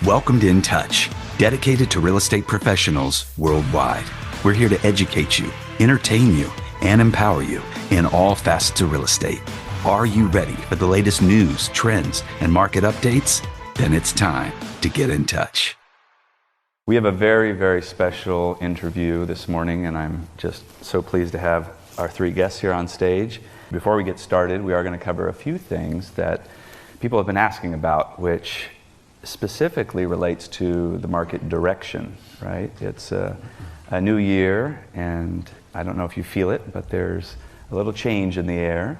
Welcome to InTouch, dedicated to real estate professionals worldwide. We're here to educate you, entertain you, and empower you in all facets of real estate. Are you ready for the latest news, trends, and market updates? Then it's time to get in touch. We have a very, very special interview this morning, and I'm just so pleased to have our three guests here on stage. Before we get started, we are going to cover a few things that people have been asking about, which specifically relates to the market direction, right? It's a new year, and I don't know if you feel it, but there's a little change in the air.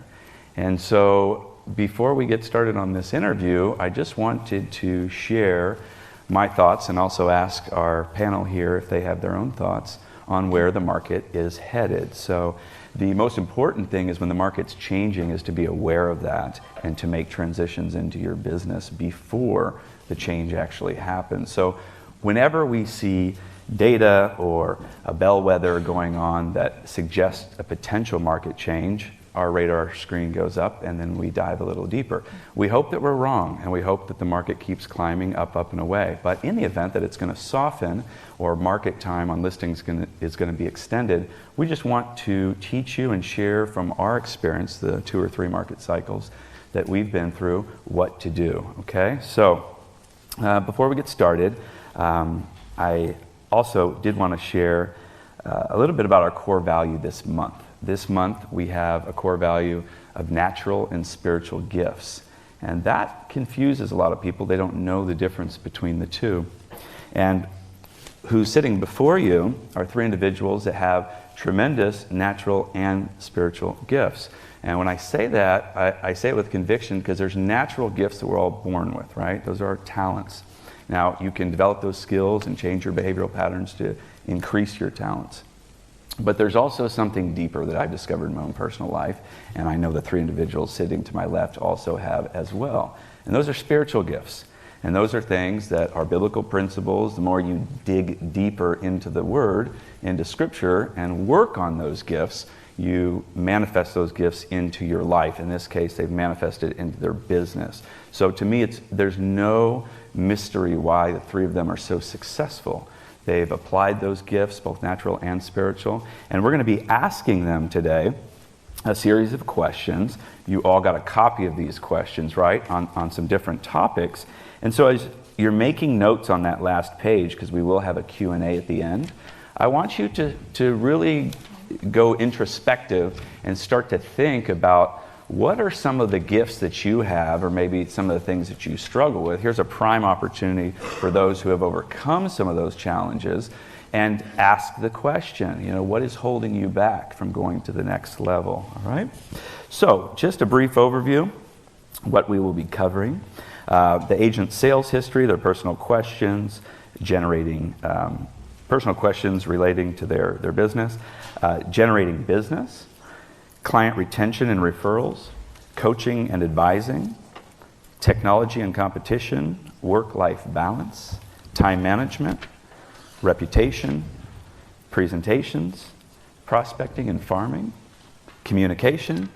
And so before we get started on this interview, I just wanted to share my thoughts and also ask our panel here if they have their own thoughts on where the market is headed. So the most important thing is when the market's changing is to be aware of that and to make transitions into your business before the change actually happens. So whenever we see data or a bellwether going on that suggests a potential market change, our radar screen goes up and then we dive a little deeper. We hope that we're wrong, and we hope that the market keeps climbing up and away. But in the event that it's going to soften or market time on listings is going to be extended, we just want to teach you and share from our experience, the 2 or 3 market cycles that we've been through, what to do. Okay, so before we get started, I also did want to share a little bit about our core value this month. This month we have a core value of natural and spiritual gifts. And that confuses a lot of people. They don't know the difference between the two. And who's sitting before you are 3 individuals that have tremendous natural and spiritual gifts. And when I say that, I say it with conviction because there's natural gifts that we're all born with, right? Those are our talents. Now, you can develop those skills and change your behavioral patterns to increase your talents. But there's also something deeper that I've discovered in my own personal life, and I know the 3 individuals sitting to my left also have as well. And those are spiritual gifts. And those are things that are biblical principles. The more you dig deeper into the Word, into Scripture, and work on those gifts, you manifest those gifts into your life. In this case, they've manifested into their business. So to me, there's no mystery why the 3 of them are so successful. They've applied those gifts, both natural and spiritual, and we're going to be asking them today a series of questions. You all got a copy of these questions, right, on some different topics. And so as you're making notes on that last page, because we will have a Q&A at the end, I want you to really go introspective and start to think about what are some of the gifts that you have, or maybe some of the things that you struggle with. Here's a prime opportunity for those who have overcome some of those challenges, and ask the question, what is holding you back from going to the next level, all right? So, just a brief overview, what we will be covering. The agent's sales history, their personal questions, generating personal questions relating to their business, generating business, client retention and referrals, coaching and advising, technology and competition, work-life balance, time management, reputation, presentations, prospecting and farming, communication,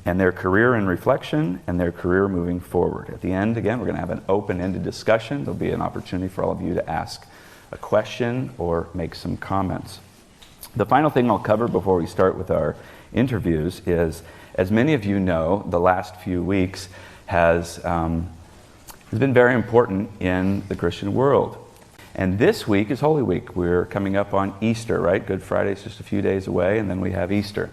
and their career and reflection, and their career moving forward. At the end, again, we're going to have an open-ended discussion. There'll be an opportunity for all of you to ask a question or make some comments. The final thing I'll cover before we start with our interviews is, as many of you know, the last few weeks has been very important in the Christian world. And this week is Holy Week. We're coming up on Easter, right? Good Friday is just a few days away, and then we have Easter.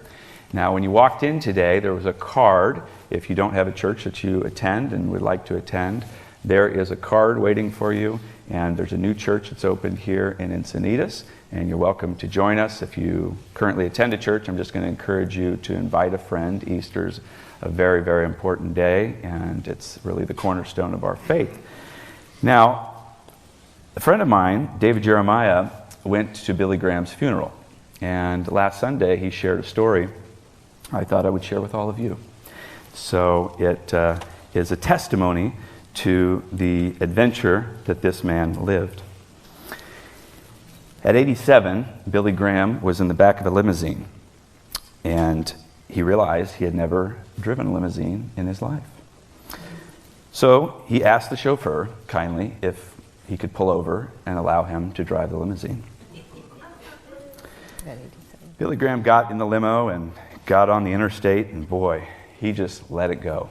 Now, when you walked in today, there was a card. If you don't have a church that you attend and would like to attend, there is a card waiting for you, and there's a new church that's opened here in Encinitas, and you're welcome to join us. If you currently attend a church, I'm just going to encourage you to invite a friend. Easter's a very, very important day, and it's really the cornerstone of our faith. Now, a friend of mine, David Jeremiah, went to Billy Graham's funeral, and last Sunday he shared a story I thought I would share with all of you. So it is a testimony to the adventure that this man lived. At 87, Billy Graham was in the back of a limousine, and he realized he had never driven a limousine in his life. So he asked the chauffeur kindly if he could pull over and allow him to drive the limousine. Billy Graham got in the limo and got on the interstate, and boy, he just let it go.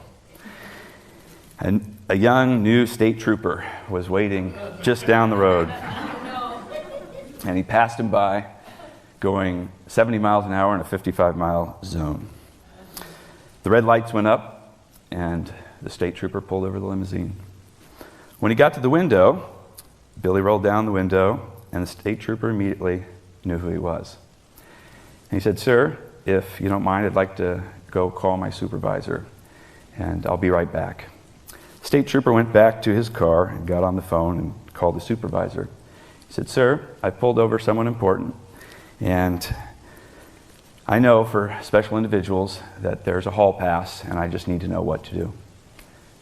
And a young new state trooper was waiting just down the road. And he passed him by, going 70 miles an hour in a 55-mile zone. The red lights went up, and the state trooper pulled over the limousine. When he got to the window, Billy rolled down the window, and the state trooper immediately knew who he was. And he said, "Sir, if you don't mind, I'd like to go call my supervisor, and I'll be right back." The state trooper went back to his car and got on the phone and called the supervisor. He said, "Sir, I pulled over someone important, and I know for special individuals that there's a hall pass, and I just need to know what to do."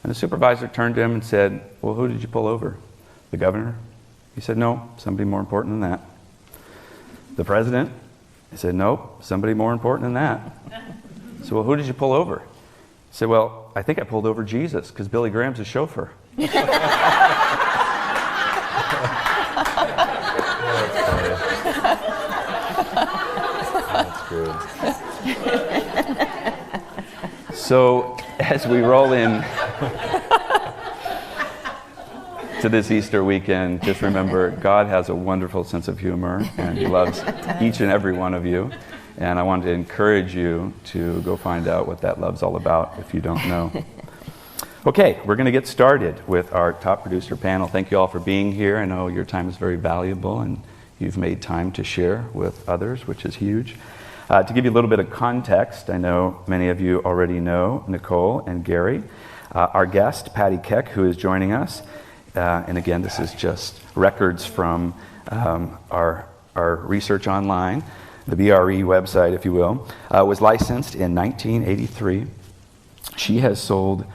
And the supervisor turned to him and said, "Well, who did you pull over? The governor?" He said, "No, somebody more important than that." "The president?" He said, "Nope, somebody more important than that." He said, "Well, who did you pull over?" He said, "Well, I think I pulled over Jesus, because Billy Graham's his chauffeur." That's good. So, as we roll in to this Easter weekend, just remember, God has a wonderful sense of humor, and He loves each and every one of you. And I want to encourage you to go find out what that love's all about if you don't know. Okay, we're going to get started with our top producer panel. Thank you all for being here. I know your time is very valuable, and you've made time to share with others, which is huge. To give you a little bit of context, I know many of you already know Nicole and Gary. Our guest, Patty Keck, who is joining us, and again, this is just records from our research online, the BRE website, if you will, was licensed in 1983. She has sold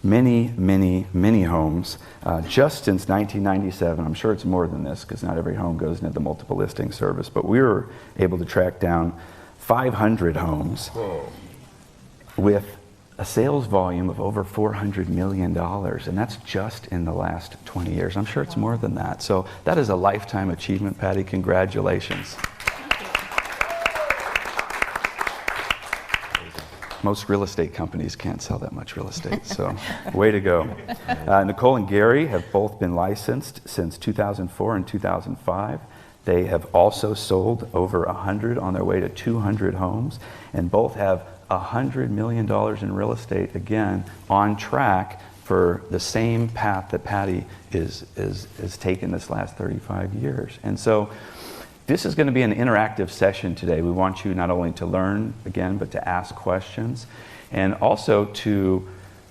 many, many, many homes just since 1997. I'm sure it's more than this, because not every home goes into the multiple listing service, but we were able to track down 500 homes with a sales volume of over $400 million, and that's just in the last 20 years. I'm sure it's more than that. So that is a lifetime achievement, Patty. Congratulations. Most real estate companies can't sell that much real estate, so way to go. Nicole and Gary have both been licensed since 2004 and 2005. They have also sold over 100, on their way to 200 homes, and both have $100 million in real estate, again, on track for the same path that Patty is taken this last 35 years. And so this is going to be an interactive session today. We want you not only to learn, again, but to ask questions, and also to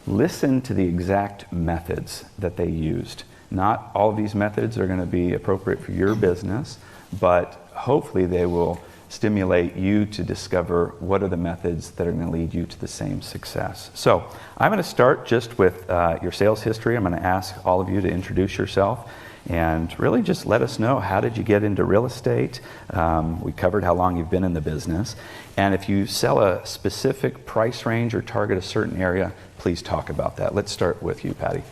listen to the exact methods that they used. Not all of these methods are going to be appropriate for your business, but hopefully they will stimulate you to discover what are the methods that are going to lead you to the same success. So I'm going to start just with your sales history. I'm going to ask all of you to introduce yourself and really just let us know, how did you get into real estate? We covered how long you've been in the business. And if you sell a specific price range or target a certain area, please talk about that. Let's start with you, Patty.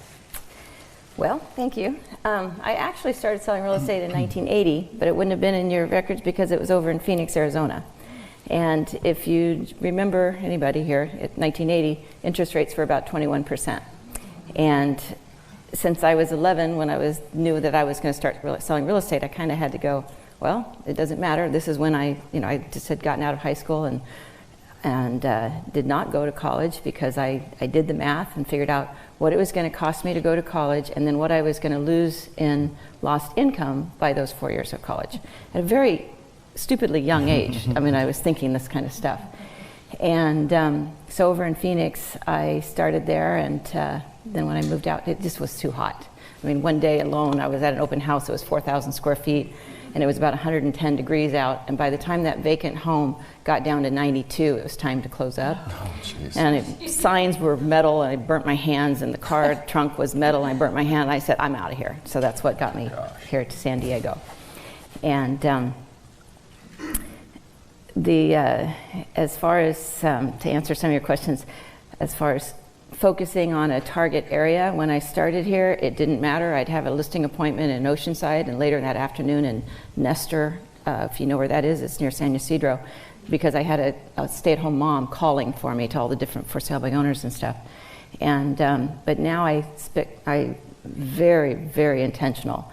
Well, thank you. I actually started selling real estate in 1980, but it wouldn't have been in your records because it was over in Phoenix, Arizona. And if you remember, anybody here, at 1980, interest rates were about 21%. And since I was 11, when I knew that I was going to start selling real estate, I kind of had to go, well, it doesn't matter. This is when I just had gotten out of high school and did not go to college, because I did the math and figured out what it was going to cost me to go to college, and then what I was going to lose in lost income by those 4 years of college. At a very stupidly young age, I mean, I was thinking this kind of stuff. And so over in Phoenix, I started there, and then when I moved out, it just was too hot. I mean, one day alone, I was at an open house. It was 4,000 square feet, and it was about 110 degrees out. And by the time that vacant home got down to 92, it was time to close up. Oh, jeez. And signs were metal, and I burnt my hands, and the car trunk was metal, and I burnt my hand, and I said, I'm out of here. So that's what got me here to San Diego. And as far as, to answer some of your questions, as far as focusing on a target area. When I started here, it didn't matter. I'd have a listing appointment in Oceanside, and later in that afternoon in Nestor, if you know where that is, it's near San Ysidro, because I had a stay-at-home mom calling for me to all the different for sale by owners and stuff. And but now I very, very intentional.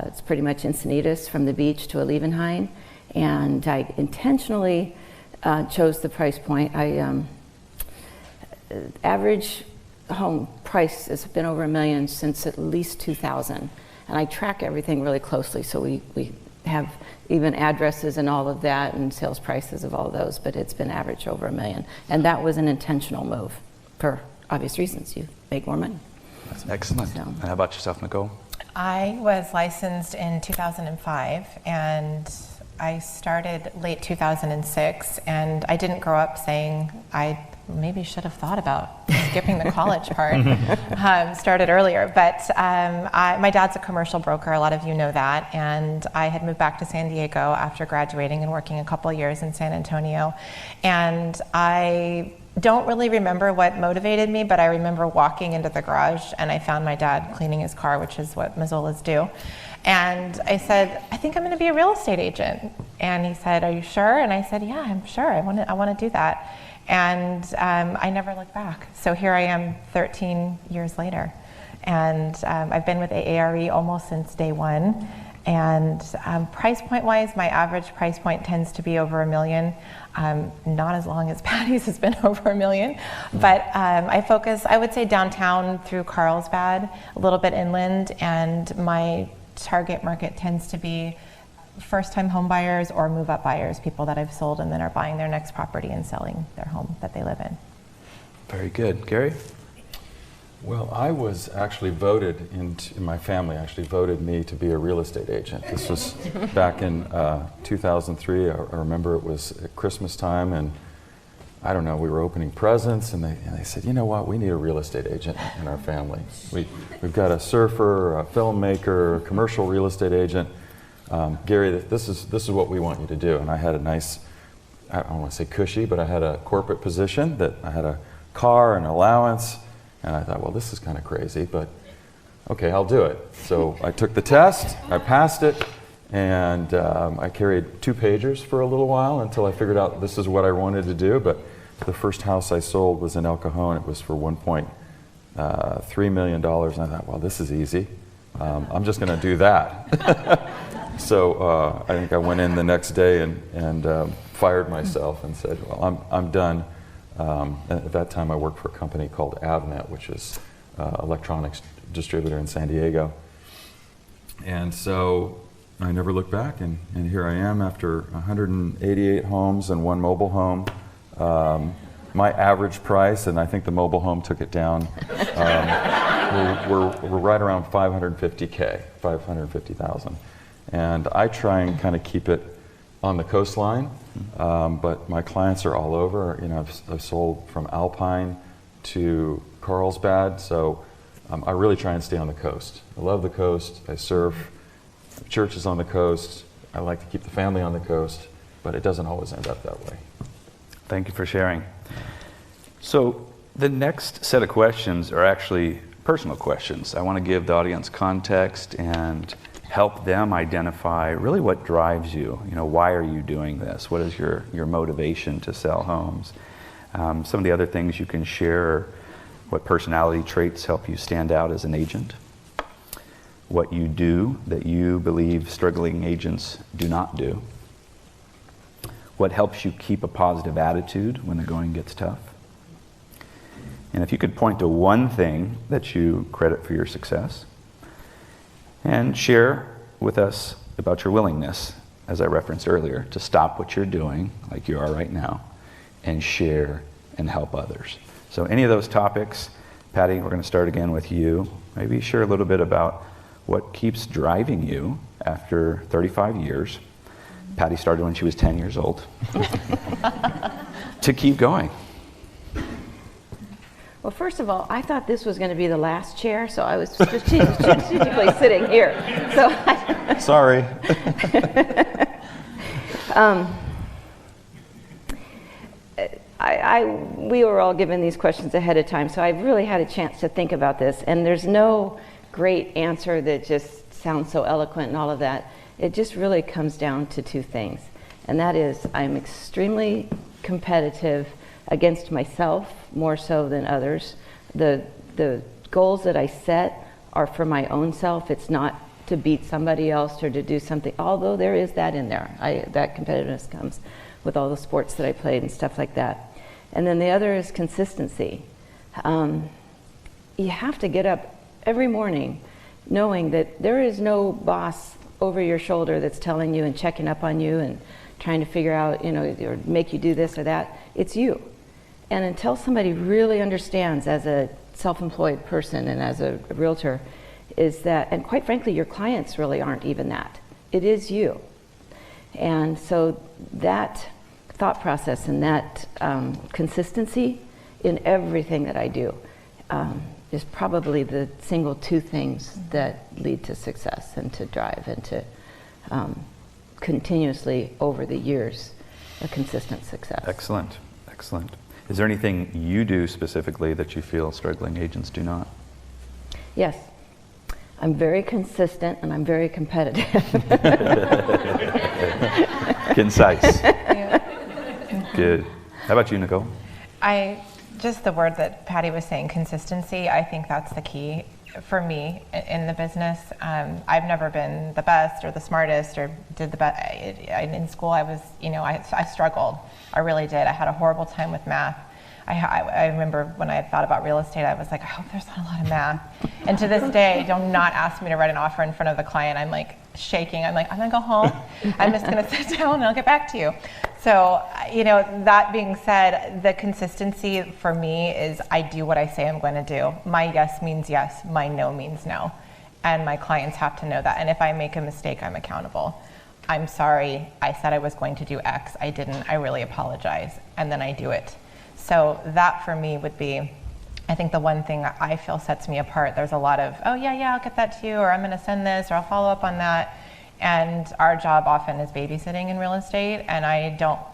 It's pretty much Encinitas from the beach to Olivenhain, and I intentionally chose the price point. Average home price has been over $1 million since at least 2000, and I track everything really closely, so we have even addresses and all of that and sales prices of all of those, but it's been average over $1 million, and that was an intentional move for obvious reasons. You make more money. That's excellent. So. And how about yourself, Nicole? I was licensed in 2005, and I started late 2006, and I didn't grow up saying I maybe should have thought about skipping the college part, started earlier. But my dad's a commercial broker, a lot of you know that, and I had moved back to San Diego after graduating and working a couple of years in San Antonio. And I don't really remember what motivated me, but I remember walking into the garage and I found my dad cleaning his car, which is what Mazzolas do. And I said, I think I'm going to be a real estate agent. And he said, are you sure? And I said, yeah, I'm sure. I want to do that. And I never looked back. So here I am 13 years later. And I've been with AARE almost since day one. And price point wise, my average price point tends to be over $1 million. Not as long as Patty's has been over $1 million. But I focus, I would say, downtown through Carlsbad, a little bit inland. And my target market tends to be first-time home buyers or move-up buyers, people that I've sold and then are buying their next property and selling their home that they live in. Very good. Gary? Well, I was actually voted, in my family actually voted me to be a real estate agent. This was back in 2003. I remember it was at Christmas time, and I don't know, we were opening presents, and they said, you know what, we need a real estate agent in our family. We've got a surfer, a filmmaker, a commercial real estate agent. Gary, this is what we want you to do. And I had a nice, I don't want to say cushy, but I had a corporate position that I had a car and allowance. And I thought, well, this is kind of crazy, but okay, I'll do it. So I took the test, I passed it, and I carried 2 pagers for a little while until I figured out this is what I wanted to do. But the first house I sold was in El Cajon. It was for $1.3 million. And I thought, well, this is easy. I'm just going to do that. So I think I went in the next day and fired myself and said, well, I'm done. At that time I worked for a company called Avnet, which is electronics distributor in San Diego. And so I never looked back, and here I am after 188 homes and 1 mobile home. My average price, and I think the mobile home took it down, we're right around $550K, $550,000. And I try and kind of keep it on the coastline, but my clients are all over. You know, I've sold from Alpine to Carlsbad, so I really try and stay on the coast. I love the coast. I serve churches on the coast. I like to keep the family on the coast, but it doesn't always end up that way. Thank you for sharing. So the next set of questions are actually personal questions. I want to give the audience context and help them identify really what drives you. You know, why are you doing this? What is your motivation to sell homes? Some of the other things you can share are what personality traits help you stand out as an agent, what you do that you believe struggling agents do not do, what helps you keep a positive attitude when the going gets tough, and if you could point to one thing that you credit for your success, and share with us about your willingness, as I referenced earlier, to stop what you're doing, like you are right now, and share and help others. So any of those topics, Patty, we're going to start again with you. Maybe share a little bit about what keeps driving you after 35 years. Patty started when she was 10 years old. To keep going. Well, first of all, I thought this was going to be the last chair, so I was strategically sitting here. So Sorry. we were all given these questions ahead of time, so I've really had a chance to think about this, and there's no great answer that just sounds so eloquent and all of that. It just really comes down to two things, and that is I'm extremely competitive against myself more so than others. The goals that I set are for my own self. It's not to beat somebody else or to do something, although there is that in there. That competitiveness comes with all the sports that I played and stuff like that. And then the other is consistency. You have to get up every morning knowing that there is no boss over your shoulder that's telling you and checking up on you and trying to figure out, or make you do this or that. It's you. And until somebody really understands as a self-employed person and as a realtor, is that, and quite frankly, your clients really aren't even that. It is you. And so that thought process and that consistency in everything that I do is probably the single two things that lead to success and to drive and to continuously over the years a consistent success. Excellent. Is there anything you do specifically that you feel struggling agents do not? Yes. I'm very consistent and I'm very competitive. Concise. Good. How about you, Nicole? Just the word that Patty was saying, consistency, I think that's the key for me in the business. I've never been the best or the smartest or did the best. In school, I struggled. I really did. I had a horrible time with math. I remember when I had thought about real estate, I was like, I hope there's not a lot of math. And to this day, do not ask me to write an offer in front of the client. I'm like shaking. I'm like, I'm gonna go home. I'm just gonna sit down and I'll get back to you. So, that being said, the consistency for me is I do what I say I'm going to do. My yes means yes, my no means no. And my clients have to know that. And if I make a mistake, I'm accountable. I'm sorry, I said I was going to do X, I didn't, I really apologize. And then I do it. So that for me would be, I think the one thing I feel sets me apart. There's a lot of, oh yeah, I'll get that to you, or I'm going to send this, or I'll follow up on that. And our job often is babysitting in real estate, and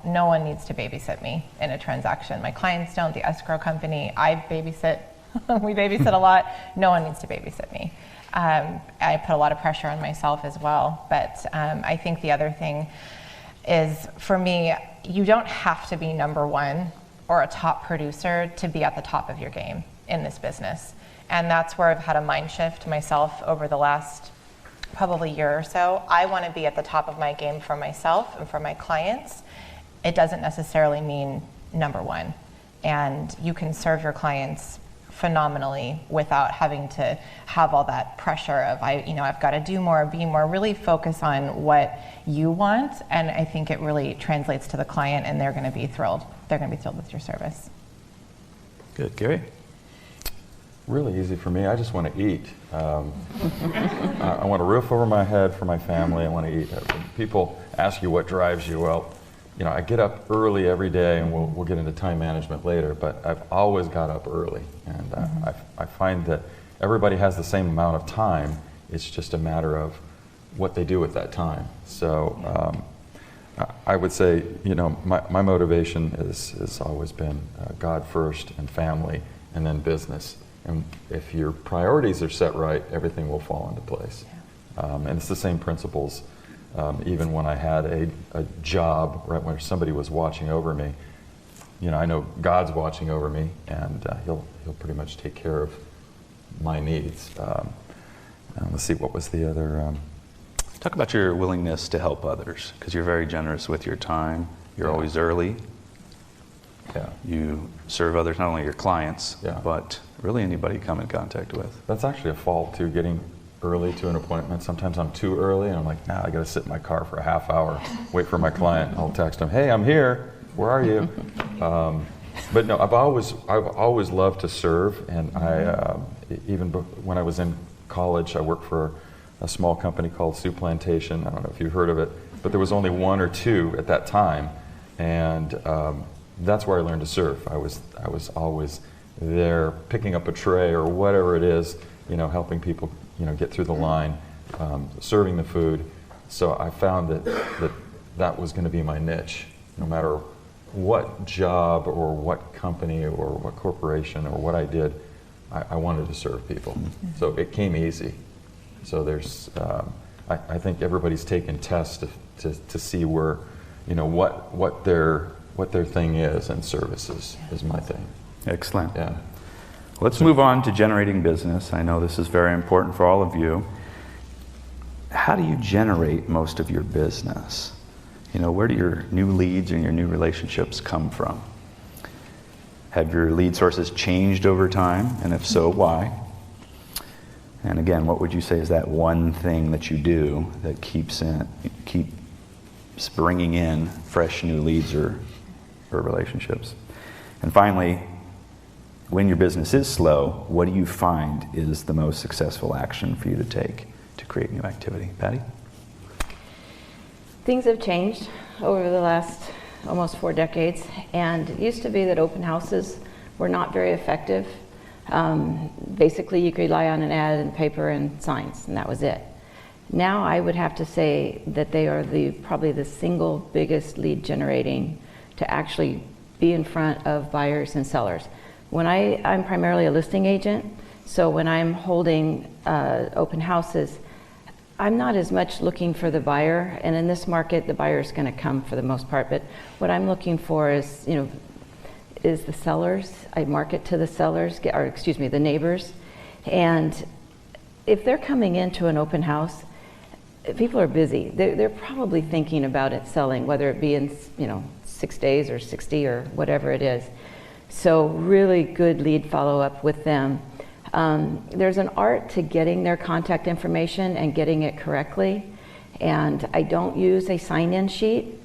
no one needs to babysit me in a transaction. My clients don't, the escrow company, I babysit, we babysit a lot. No one needs to babysit me. I put a lot of pressure on myself as well. But I think the other thing is, for me, you don't have to be number one or a top producer to be at the top of your game in this business. And that's where I've had a mind shift myself over the last probably year or so. I want to be at the top of my game for myself and for my clients. It doesn't necessarily mean number one. And you can serve your clients phenomenally without having to have all that pressure of I've got to do more, be more. Really focus on what you want, and I think it really translates to the client, and they're going to be thrilled. They're going to be thrilled with your service. Good. Gary? Really easy for me. I just want to eat. I want a roof over my head for my family. I want to eat. When people ask you what drives you, well, I get up early every day, and we'll get into time management later, but I've always got up early. And I find that everybody has the same amount of time. It's just a matter of what they do with that time. So I would say, my motivation has always been God first and family and then business. And if your priorities are set right, everything will fall into place. And it's the same principles. Even when I had a job, right, where somebody was watching over me, I know God's watching over me, and he'll pretty much take care of my needs. Let's see, what was the other? Talk about your willingness to help others, because you're very generous with your time. You're always early. Yeah. You serve others, not only your clients, but really anybody you come in contact with. That's actually a fault too, getting early to an appointment. Sometimes I'm too early and I'm like, I gotta sit in my car for a half hour, wait for my client. I'll text him, hey, I'm here, where are you? But no, I've always loved to serve, and even when I was in college, I worked for a small company called Sioux Plantation. I don't know if you've heard of it, but there was only one or two at that time, and that's where I learned to serve. I was always there picking up a tray or whatever it is, helping people get through the line, serving the food. So I found that was going to be my niche. No matter what job or what company or what corporation or what I did, I wanted to serve people. So it came easy. So there's, I think everybody's taken tests to see where, what their thing is, and services is my thing. Excellent. Yeah. Let's move on to generating business. I know this is very important for all of you. How do you generate most of your business? Where do your new leads and your new relationships come from? Have your lead sources changed over time? And if so, why? And again, what would you say is that one thing that you do that keeps bringing in fresh new leads or relationships? And finally, when your business is slow, what do you find is the most successful action for you to take to create new activity? Patty? Things have changed over the last almost 4 decades, and it used to be that open houses were not very effective. Basically, you could rely on an ad and paper and signs, and that was it. Now I would have to say that they are probably the single biggest lead generating to actually be in front of buyers and sellers. When I'm primarily a listing agent, so when I'm holding open houses, I'm not as much looking for the buyer, and in this market, the buyer is going to come for the most part, but what I'm looking for is, is the sellers. I market to the sellers, the neighbors, and if they're coming into an open house, people are busy. They're probably thinking about it selling, whether it be in 6 days or 60 or whatever it is. So really good lead follow-up with them. There's an art to getting their contact information and getting it correctly, and I don't use a sign-in sheet.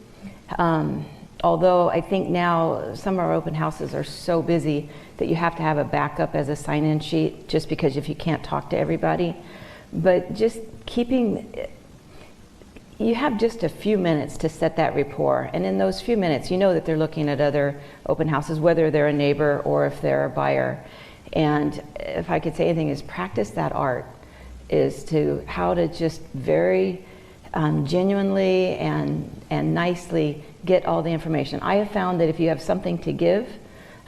Although I think now some of our open houses are so busy that you have to have a backup as a sign-in sheet, just because if you can't talk to everybody. But just you have just a few minutes to set that rapport, and in those few minutes you know that they're looking at other open houses, whether they're a neighbor or if they're a buyer. And if I could say anything, is practice that art, is to how to just very genuinely and nicely get all the information. I have found that if you have something to give,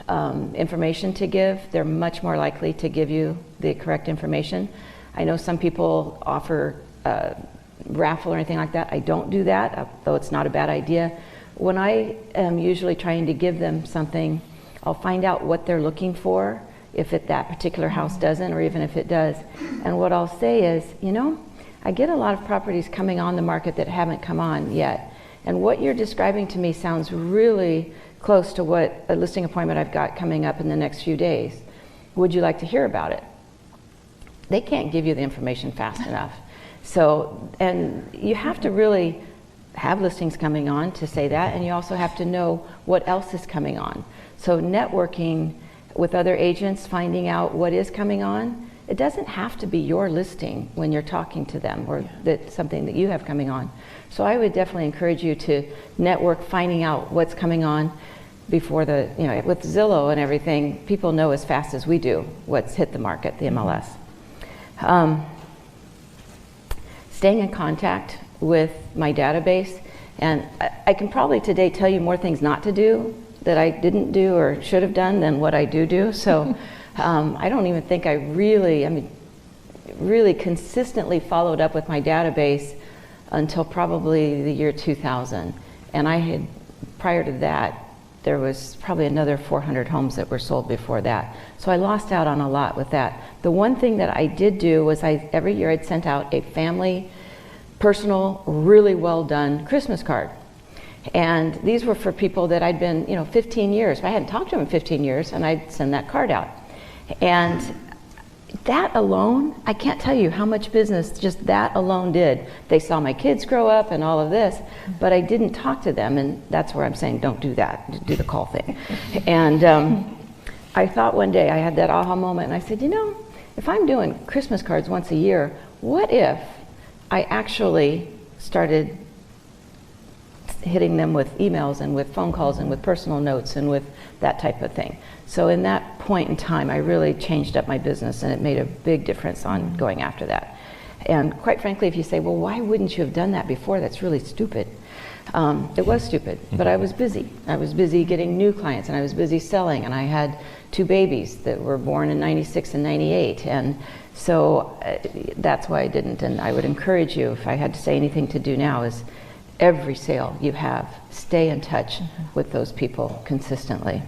information to give, they're much more likely to give you the correct information. I know some people offer raffle or anything like that. I don't do that, though it's not a bad idea. When I am usually trying to give them something, I'll find out what they're looking for, if that particular house doesn't, or even if it does. And what I'll say is, I get a lot of properties coming on the market that haven't come on yet. And what you're describing to me sounds really close to what a listing appointment I've got coming up in the next few days. Would you like to hear about it? They can't give you the information fast enough. So, and you have to really have listings coming on to say that, and you also have to know what else is coming on. So networking with other agents, finding out what is coming on. It doesn't have to be your listing when you're talking to them, or that something that you have coming on. So I would definitely encourage you to network, finding out what's coming on before with Zillow and everything, people know as fast as we do what's hit the market, the MLS. Staying in contact with my database, and I can probably today tell you more things not to do that I didn't do or should have done than what I do. So I don't even think I really consistently followed up with my database until probably the year 2000. And prior to that, there was probably another 400 homes that were sold before that. So I lost out on a lot with that. The one thing that I did do was every year I'd sent out a family, personal, really well done Christmas card. And these were for people that I'd been, 15 years. I hadn't talked to them in 15 years, and I'd send that card out. And that alone, I can't tell you how much business just that alone did. They saw my kids grow up and all of this, but I didn't talk to them, and that's where I'm saying don't do that, do the call thing. And I thought one day, I had that aha moment, and I said, if I'm doing Christmas cards once a year, what if I actually started hitting them with emails and with phone calls and with personal notes and with that type of thing. So in that point in time, I really changed up my business, and it made a big difference on going after that. And quite frankly, if you say, well, why wouldn't you have done that before? That's really stupid. It was stupid, but I was busy. I was busy getting new clients, and I was busy selling, and I had 2 babies that were born in 96 and 98. And so that's why I didn't. And I would encourage you, if I had to say anything to do now, is every sale you have, stay in touch with those people consistently.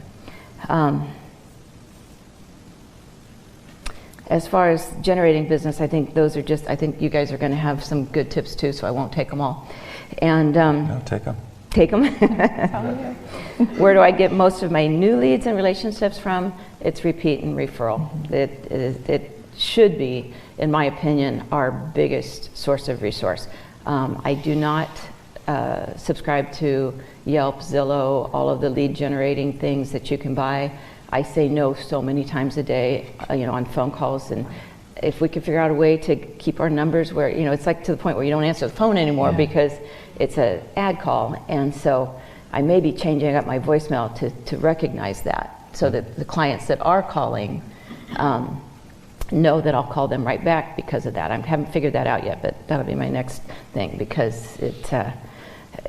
As far as generating business, I think those are I think you guys are going to have some good tips too, so I won't take them all. And No, take them. Take them. Where do I get most of my new leads and relationships from? It's repeat and referral. It should be, in my opinion, our biggest source of resource. I do not subscribe to Yelp, Zillow, all of the lead generating things that you can buy. I say no so many times a day, on phone calls, and if we could figure out a way to keep our numbers where, it's like to the point where you don't answer the phone anymore because it's an ad call, and so I may be changing up my voicemail to recognize that, so that the clients that are calling know that I'll call them right back because of that. I haven't figured that out yet, but that'll be my next thing, because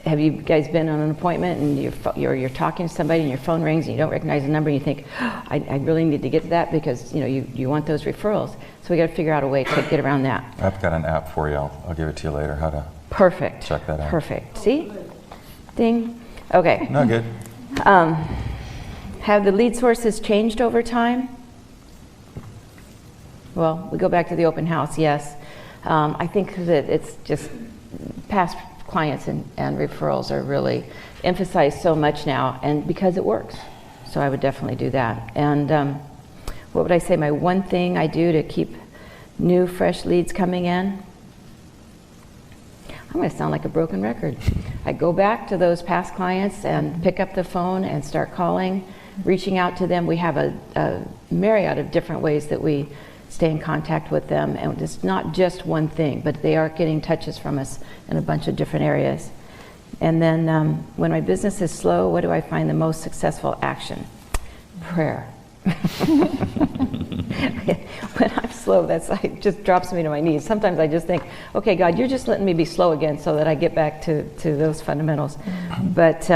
have you guys been on an appointment and you're talking to somebody and your phone rings and you don't recognize the number and you think, I really need to get to that because you want those referrals. So we got to figure out a way to get around that. I've got an app for you. I'll give it to you later. How to Perfect. check that out. Perfect. See? Ding. Okay. No, good. Have the lead sources changed over time? Well, we go back to the open house, yes. I think that it's just past clients and referrals are really emphasized so much now, and because it works. So I would definitely do that. And what would I say my one thing I do to keep new, fresh leads coming in? I'm going to sound like a broken record. I go back to those past clients and pick up the phone and start calling, reaching out to them. We have a myriad of different ways that we stay in contact with them, and it's not just one thing, but they are getting touches from us in a bunch of different areas. And then when my business is slow, what do I find the most successful action? Prayer. When I'm slow, it just drops me to my knees. Sometimes I just think, okay, God, you're just letting me be slow again so that I get back to those fundamentals. But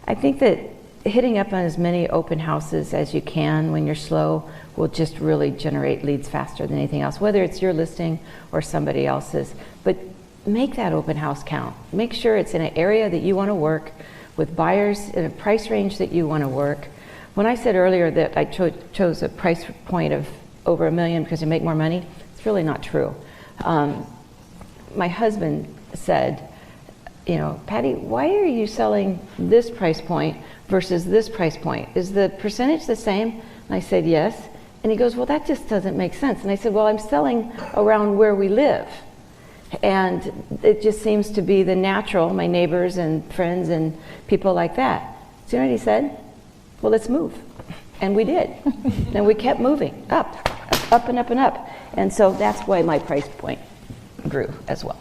I think that hitting up on as many open houses as you can when you're slow will just really generate leads faster than anything else, whether it's your listing or somebody else's. But make that open house count. Make sure it's in an area that you want to work, with buyers in a price range that you want to work. When I said earlier that I chose a price point of over $1 million because you make more money, it's really not true. My husband said, Patty, why are you selling this price point versus this price point? Is the percentage the same? And I said, yes. And he goes, well, that just doesn't make sense. And I said, well, I'm selling around where we live. And it just seems to be the natural, my neighbors and friends and people like that. So you know what he said? Well, let's move. And we did. And we kept moving up and up and up. And so that's why my price point grew as well.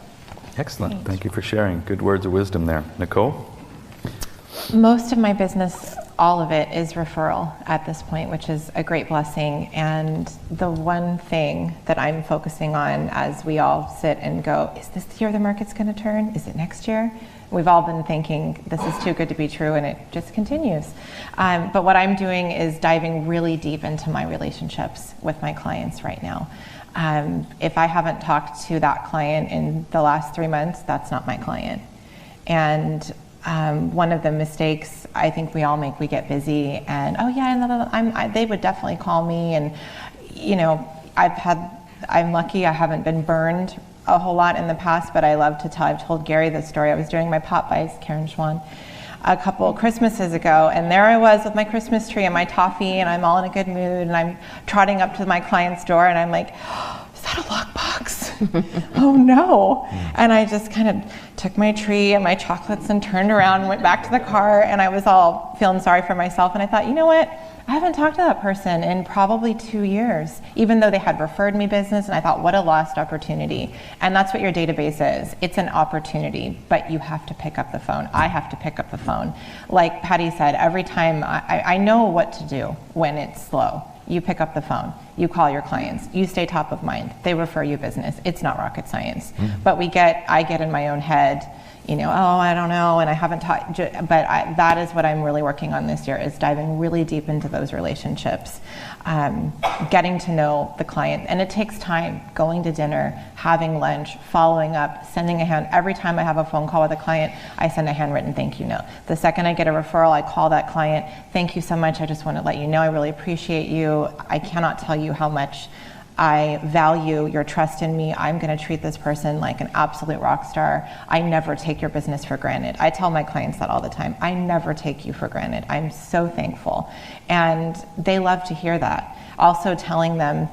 Excellent. Thank you for sharing. Good words of wisdom there. Nicole? Most of my business, all of it, is referral at this point, which is a great blessing. And the one thing that I'm focusing on as we all sit and go, is this the year the market's going to turn? Is it next year? We've all been thinking this is too good to be true, and it just continues. But what I'm doing is diving really deep into my relationships with my clients right now. If I haven't talked to that client in the last 3 months, that's not my client. And one of the mistakes I think we all make, we get busy and, oh yeah, they would definitely call me, and I'm lucky I haven't been burned a whole lot in the past, but I love to tell. I've told Gary this story. I was doing my pop buys, Karen Schwan, a couple Christmases ago, and there I was with my Christmas tree and my toffee, and I'm all in a good mood, and I'm trotting up to my client's door, and I'm like, oh, is that a lockbox? Oh no. And I just kind of took my tree and my chocolates and turned around and went back to the car, and I was all feeling sorry for myself, and I thought, you know what? I haven't talked to that person in probably 2 years, even though they had referred me business, and I thought, what a lost opportunity. And that's what your database is. It's an opportunity, but you have to pick up the phone. I have to pick up the phone. Like Patty said, every time I know what to do when it's slow. You pick up the phone. You call your clients. You stay top of mind. They refer you business. It's not rocket science. But I get in my own head, oh, I don't know, and I haven't taught, but that is what I'm really working on this year, is diving really deep into those relationships, getting to know the client. And it takes time, going to dinner, having lunch, following up, sending every time I have a phone call with a client, I send a handwritten thank you note. The second I get a referral, I call that client, thank you so much, I just want to let you know I really appreciate you. I cannot tell you how much I value your trust in me. I'm going to treat this person like an absolute rock star. I never take your business for granted. I tell my clients that all the time. I never take you for granted. I'm so thankful. And they love to hear that. Also telling them,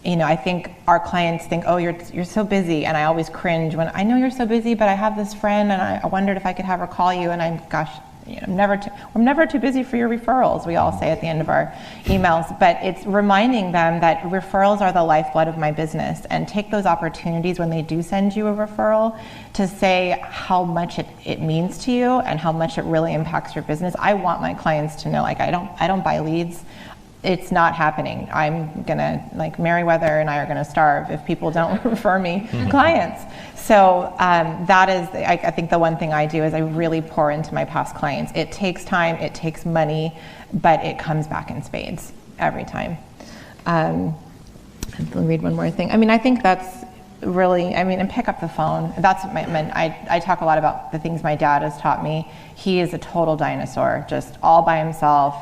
I think our clients think, oh, you're so busy. And I always cringe when I know you're so busy, but I have this friend and I wondered if I could have her call you. And I'm never too busy for your referrals, we all say at the end of our emails, but it's reminding them that referrals are the lifeblood of my business, and take those opportunities when they do send you a referral to say how much it means to you and how much it really impacts your business. I want my clients to know, I don't buy leads. It's not happening. I'm gonna, Meriwether and I are gonna starve if people don't refer me clients. So that is, I think the one thing I do is I really pour into my past clients. It takes time, it takes money, but it comes back in spades every time. Let me read one more thing. I think that's really, and pick up the phone. That's what I talk a lot about the things my dad has taught me. He is a total dinosaur, just all by himself.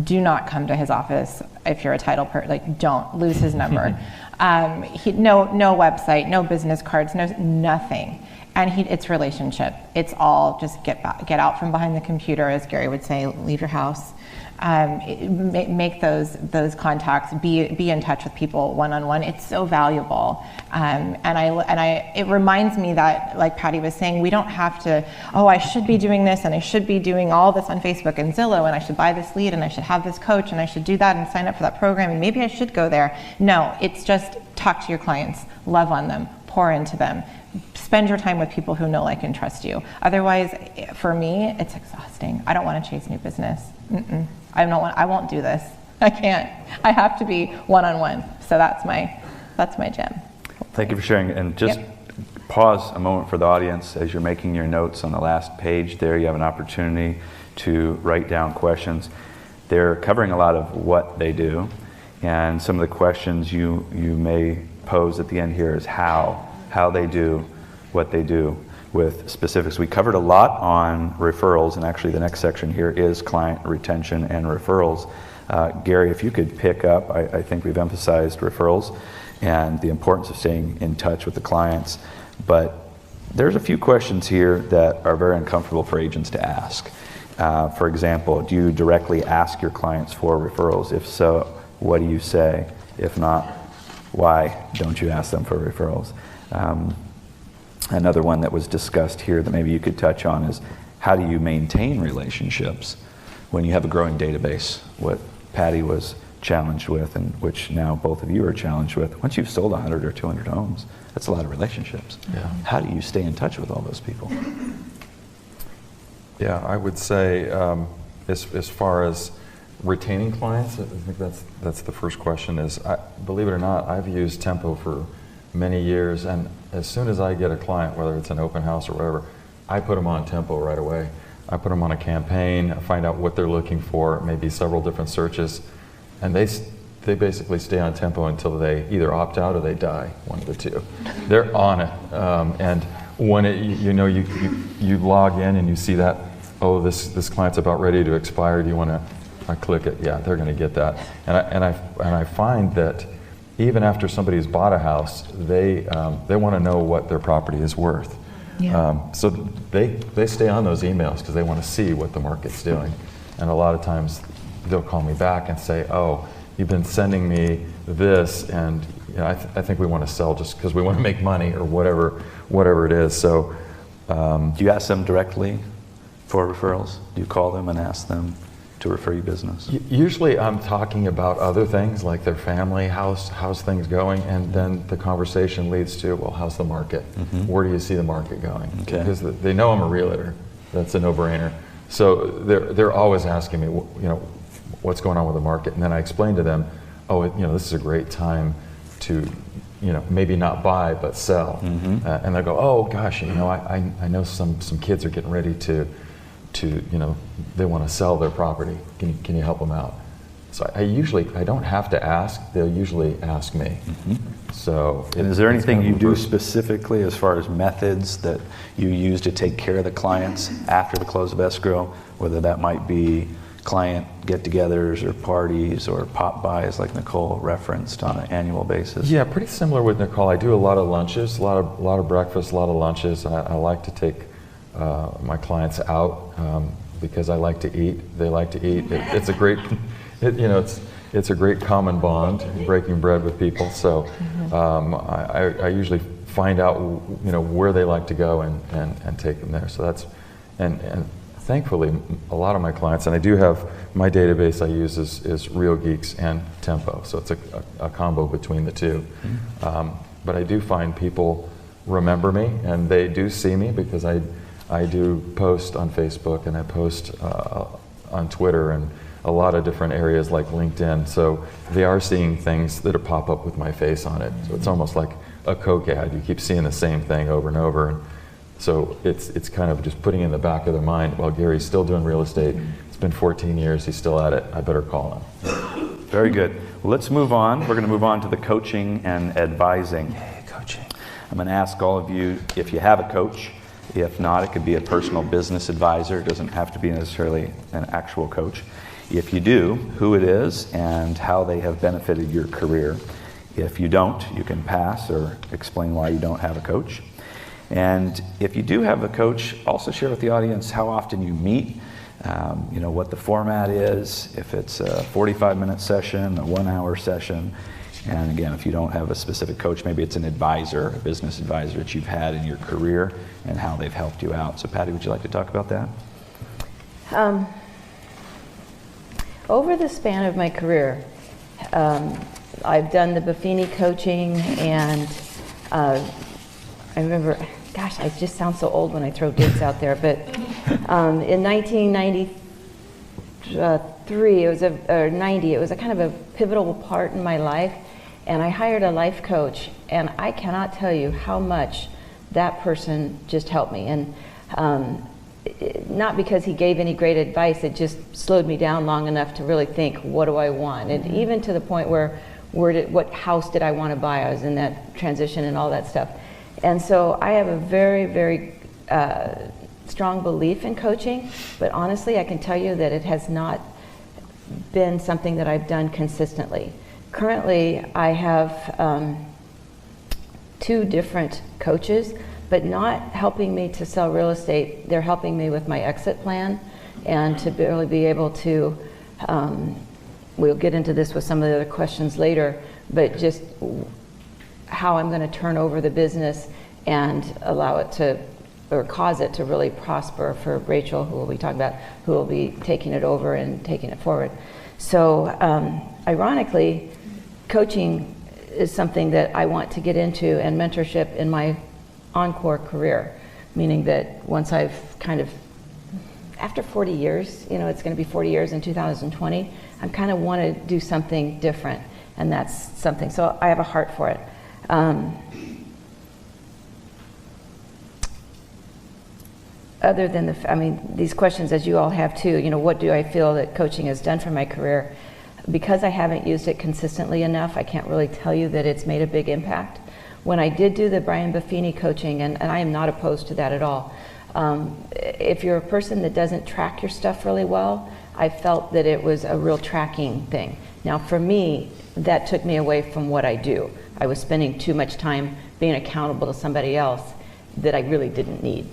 Do not come to his office if you're a title person. Don't lose his number. No website, no business cards, nothing. And it's relationship. It's all just get out from behind the computer, as Gary would say. Leave your house. Make those contacts. Be in touch with people one-on-one. It's so valuable. It reminds me that, like Patty was saying, we don't have to, I should be doing this and I should be doing all this on Facebook and Zillow, and I should buy this lead and I should have this coach and I should do that and sign up for that program and maybe I should go there. No, it's just talk to your clients, love on them, pour into them. Spend your time with people who know, like, and trust you. Otherwise, for me, it's exhausting. I don't want to chase new business. I won't do this. I can't. I have to be one-on-one. So that's my gem. Thank you for sharing. And just pause a moment for the audience as you're making your notes on the last page there. You have an opportunity to write down questions. They're covering a lot of what they do, and some of the questions you may pose at the end here is how they do what they do with specifics. We covered a lot on referrals, and actually the next section here is client retention and referrals. Gary, if you could pick up, I think we've emphasized referrals and the importance of staying in touch with the clients, but there's a few questions here that are very uncomfortable for agents to ask. For example, do you directly ask your clients for referrals? If so, what do you say? If not, why don't you ask them for referrals? Another one that was discussed here that maybe you could touch on is, how do you maintain relationships when you have a growing database? What Patty was challenged with, and which now both of you are challenged with. Once you've sold 100 or 200 homes, that's a lot of relationships. Yeah. How do you stay in touch with all those people? Yeah, I would say as far as retaining clients, I think that's the first question. Believe it or not, I've used Tempo for many years, and as soon as I get a client, whether it's an open house or whatever, I put them on Tempo right away. I put them on a campaign, I find out what they're looking for, maybe several different searches, and they basically stay on Tempo until they either opt out or they die, one of the two. They're on it, and when you log in and you see that, this client's about ready to expire, do you want to, I click it, yeah, they're going to get that. And I find that even after somebody's bought a house, they want to know what their property is worth. Yeah. So they stay on those emails because they want to see what the market's doing. And a lot of times they'll call me back and say, oh, you've been sending me this, and I think we want to sell just because we want to make money, or whatever it is. So do you ask them directly for referrals? Do you call them and ask them to refer you business? Usually I'm talking about other things like their family, how's things going, and then the conversation leads to, well, how's the market? Mm-hmm. Where do you see the market going? Okay. Because they know I'm a realtor. That's a no-brainer. So they're always asking me, what's going on with the market? And then I explain to them, oh, this is a great time to, maybe not buy but sell. And they'll go, oh gosh, I know some kids are getting ready to they want to sell their property. Can you help them out? So I don't have to ask. They'll usually ask me. So. And is there anything you do specifically as far as methods that you use to take care of the clients after the close of escrow, whether that might be client get-togethers or parties or pop buys like Nicole referenced on an annual basis? Yeah, pretty similar with Nicole. I do a lot of lunches, a lot of breakfast, a lot of lunches. I like to take my clients out because I like to eat. They like to eat. It's a great, it's a great common bond, breaking bread with people. So I usually find out where they like to go and take them there. So that's and thankfully, a lot of my clients, and I do have my database I use is Real Geeks and Tempo, so it's a combo between the two. But I do find people remember me, and they do see me because I do post on Facebook and I post on Twitter and a lot of different areas like LinkedIn. So they are seeing things that pop up with my face on it. So it's almost like a Coke ad. You keep seeing the same thing over and over. And so it's kind of just putting in the back of their mind, well, Gary's still doing real estate. It's been 14 years. He's still at it. I better call him. Very good. Well, let's move on. We're going to move on to the coaching and advising. Hey, coaching. I'm going to ask all of you if you have a coach. If not, it could be a personal business advisor. It doesn't have to be necessarily an actual coach. If you do, who it is and how they have benefited your career. If you don't, you can pass or explain why you don't have a coach. And if you do have a coach, also share with the audience how often you meet, what the format is, if it's a 45-minute session, a 1-hour session. And again, if you don't have a specific coach, maybe it's an advisor, a business advisor that you've had in your career and how they've helped you out. So Patty, would you like to talk about that? Over the span of my career, I've done the Buffini coaching, and I remember, gosh, I just sound so old when I throw dates out there, but in 1993, or 90, it was a kind of a pivotal part in my life, and I hired a life coach, and I cannot tell you how much that person just helped me. And not because he gave any great advice, it just slowed me down long enough to really think, what do I want? And even to the point where, what house did I want to buy? I was in that transition and all that stuff. And so I have a very, very strong belief in coaching, but honestly, I can tell you that it has not been something that I've done consistently. Currently, I have 2 different coaches, but not helping me to sell real estate. They're helping me with my exit plan and to really be able to, we'll get into this with some of the other questions later, but just how I'm going to turn over the business and allow it to, or cause it to really prosper for Rachel, who we'll be talking about, who will be taking it over and taking it forward. So ironically, coaching is something that I want to get into, and mentorship in my encore career, meaning that once I've kind of, after 40 years, it's going to be 40 years in 2020, I kind of want to do something different, and that's something, so I have a heart for it. Other than these questions, as you all have too, what do I feel that coaching has done for my career? Because I haven't used it consistently enough, I can't really tell you that it's made a big impact. When I did do the Brian Buffini coaching, and I am not opposed to that at all, if you're a person that doesn't track your stuff really well, I felt that it was a real tracking thing. Now for me, that took me away from what I do. I was spending too much time being accountable to somebody else that I really didn't need.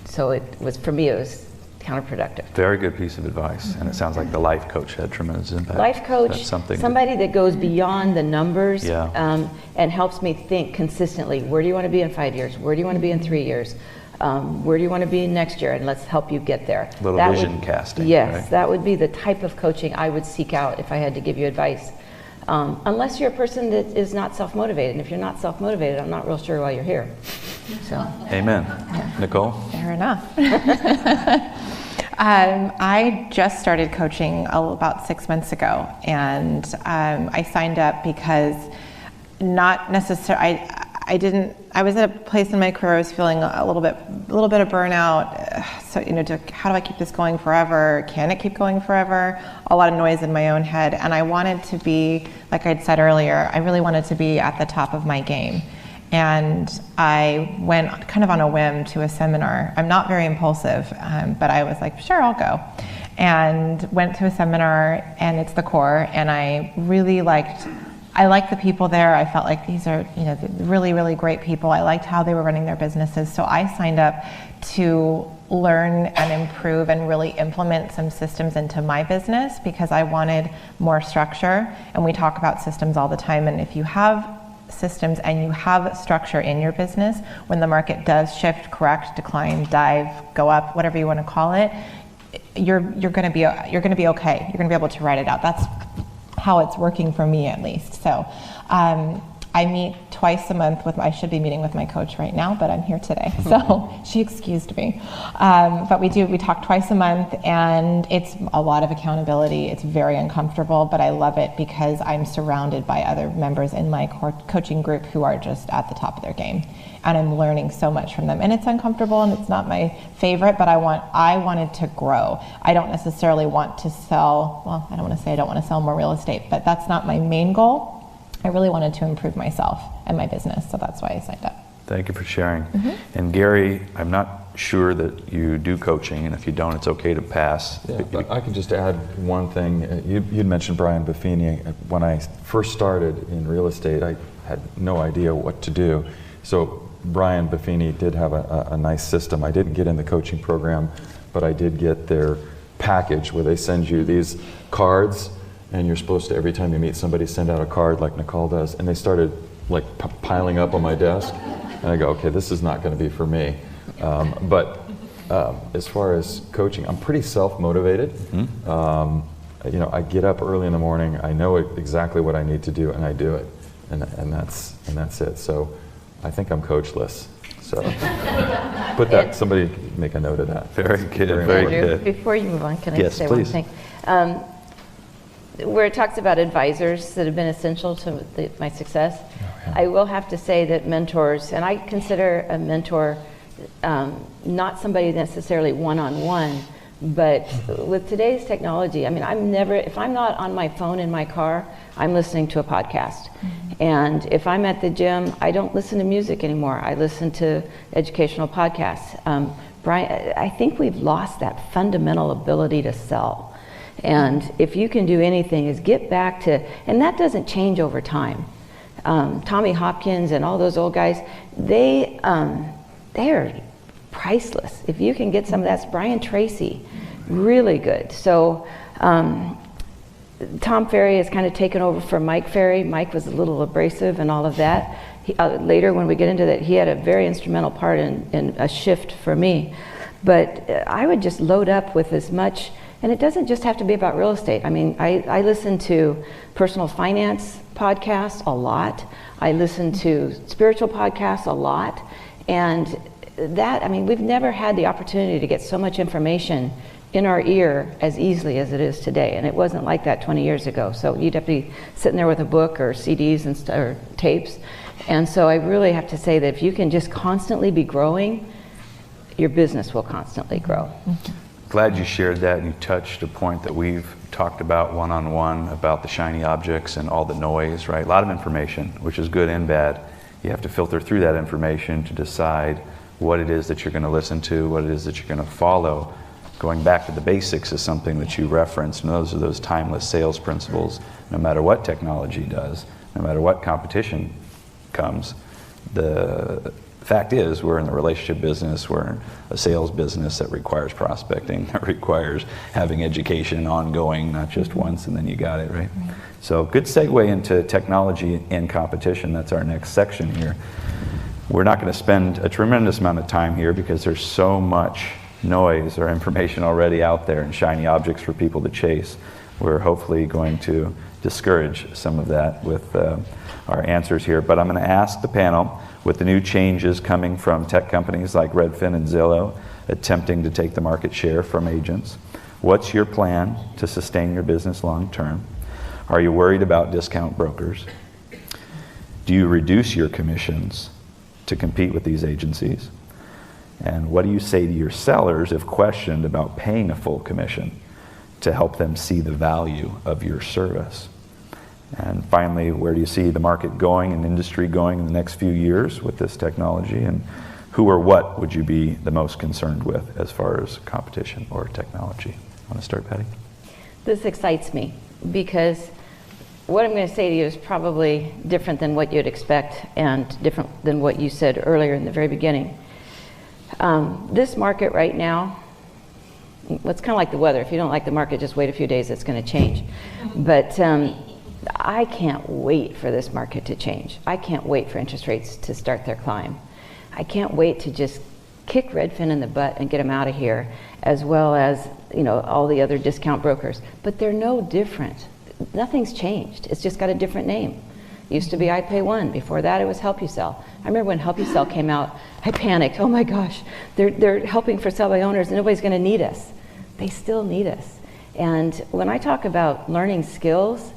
So it was, for me, it was counterproductive. Very good piece of advice, and it sounds like the life coach had tremendous impact. Life coach, somebody that goes beyond the numbers, and helps me think consistently, where do you want to be in 5 years? Where do you want to be in 3 years? Where do you want to be next year? And let's help you get there. Little vision casting. Yes, right? That would be the type of coaching I would seek out if I had to give you advice. Unless you're a person that is not self-motivated. And if you're not self-motivated, I'm not real sure why you're here. So. Amen. Nicole? Fair enough. I just started coaching about 6 months ago, and I signed up because not necessarily, I was at a place in my career I was feeling a little bit of burnout. So, how do I keep this going forever? Can it keep going forever? A lot of noise in my own head. And I wanted to be, like I'd said earlier, I really wanted to be at the top of my game. And I went kind of on a whim to a seminar. I'm not very impulsive, but I was like, sure, I'll go. And went to a seminar, and it's the core, and I really liked the people there. I felt like these are, really, really great people. I liked how they were running their businesses. So I signed up to learn and improve and really implement some systems into my business because I wanted more structure. And we talk about systems all the time. And if you have systems and you have structure in your business, when the market does shift, correct, decline, dive, go up, whatever you want to call it, you're going to be okay. You're going to be able to write it out. That's how it's working for me, at least. So I meet twice a month I should be meeting with my coach right now, but I'm here today, so she excused me. But we talk twice a month, and it's a lot of accountability. It's very uncomfortable, but I love it because I'm surrounded by other members in my coaching group who are just at the top of their game. And I'm learning so much from them. And it's uncomfortable and it's not my favorite, but I wanted to grow. I don't necessarily want to sell, well, I don't want to sell more real estate, but that's not my main goal. I really wanted to improve myself and my business, so that's why I signed up. Thank you for sharing. And Gary, I'm not sure that you do coaching, and if you don't, it's okay to pass. Yeah, but I can just add one thing. You'd mentioned Brian Buffini. When I first started in real estate, I had no idea what to do. So Brian Buffini did have a nice system. I didn't get in the coaching program, but I did get their package where they send you these cards, and you're supposed to, every time you meet somebody, send out a card like Nicole does. And they started like piling up on my desk. And I go, okay, this is not going to be for me. But as far as coaching, I'm pretty self-motivated. I get up early in the morning. I know exactly what I need to do, and I do it. And that's it. So I think I'm coachless. So somebody make a note of that. Very good, very good. Before you move on, can I say please. one thing? Where it talks about advisors that have been essential to my success, I will have to say that mentors, and I consider a mentor not somebody necessarily one-on-one, but with today's technology, I mean, if I'm not on my phone in my car, I'm listening to a podcast. And if I'm at the gym, I don't listen to music anymore. I listen to educational podcasts. Brian, I think we've lost that fundamental ability to sell. And if you can do anything, is get back to, and that doesn't change over time. Tommy Hopkins and all those old guys, they are priceless. If you can get some of that's Brian Tracy, really good. So Tom Ferry has kind of taken over for Mike Ferry. Mike was a little abrasive and all of that. Later, when we get into that, he had a very instrumental part in a shift for me. But I would just load up with as much. And it doesn't just have to be about real estate. I mean, I listen to personal finance podcasts a lot. I listen to spiritual podcasts a lot. And we've never had the opportunity to get so much information in our ear as easily as it is today. And it wasn't like that 20 years ago. So you'd have to be sitting there with a book or CDs or tapes. And so I really have to say that if you can just constantly be growing, your business will constantly grow. Glad you shared that, and you touched a point that we've talked about one-on-one, about the shiny objects and all the noise, right? A lot of information, which is good and bad. You have to filter through that information to decide what it is that you're going to listen to, what it is that you're going to follow. Going back to the basics is something that you referenced, and those are those timeless sales principles. No matter what technology does, no matter what competition comes, the fact is, we're in the relationship business, we're in a sales business that requires prospecting, that requires having education ongoing, not just once and then you got it, right? So good segue into technology and competition. That's our next section here. We're not going to spend a tremendous amount of time here because there's so much noise or information already out there and shiny objects for people to chase. We're hopefully going to discourage some of that with our answers here. But I'm going to ask the panel, with the new changes coming from tech companies like Redfin and Zillow, attempting to take the market share from agents? What's your plan to sustain your business long term? Are you worried about discount brokers? Do you reduce your commissions to compete with these agencies? And what do you say to your sellers if questioned about paying a full commission to help them see the value of your service? And finally, where do you see the market going and industry going in the next few years with this technology? And who or what would you be the most concerned with as far as competition or technology? Want to start, Patty? This excites me because what I'm going to say to you is probably different than what you'd expect and different than what you said earlier in the very beginning. This market right now, it's kind of like the weather. If you don't like the market, just wait a few days, it's going to change. But I can't wait for this market to change. I can't wait for interest rates to start their climb. I can't wait to just kick Redfin in the butt and get them out of here, as well as all the other discount brokers. But they're no different. Nothing's changed. It's just got a different name. Used to be I Pay One. Before that, it was Help You Sell. I remember when Help You Sell came out, I panicked. Oh my gosh, they're helping for sell by owners. Nobody's going to need us. They still need us. And when I talk about learning skills,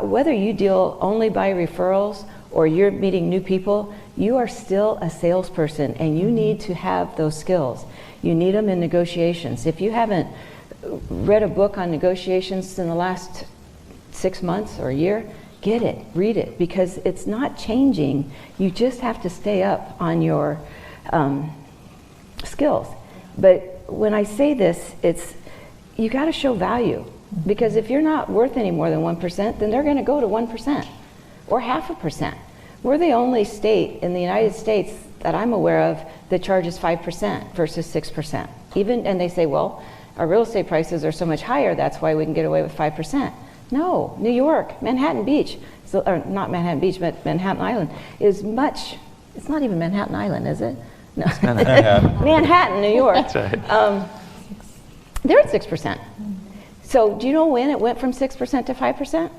whether you deal only by referrals or you're meeting new people, you are still a salesperson, and you need to have those skills. You need them in negotiations. If you haven't read a book on negotiations in the last 6 months or a year, get it, read it, because it's not changing. You just have to stay up on your skills. But when I say this, it's you got to show value, because if you're not worth any more than 1%, then they're going to go to 1% or 0.5%. We're the only state in the United States that I'm aware of that charges 5% versus 6%. And they say, well, our real estate prices are so much higher, that's why we can get away with 5%. No, New York, Manhattan Beach, or not Manhattan Beach, but Manhattan Island is much, it's not even Manhattan Island, is it? No. Manhattan, New York. That's right. They're at 6%. So do you know when it went from 6% to 5%?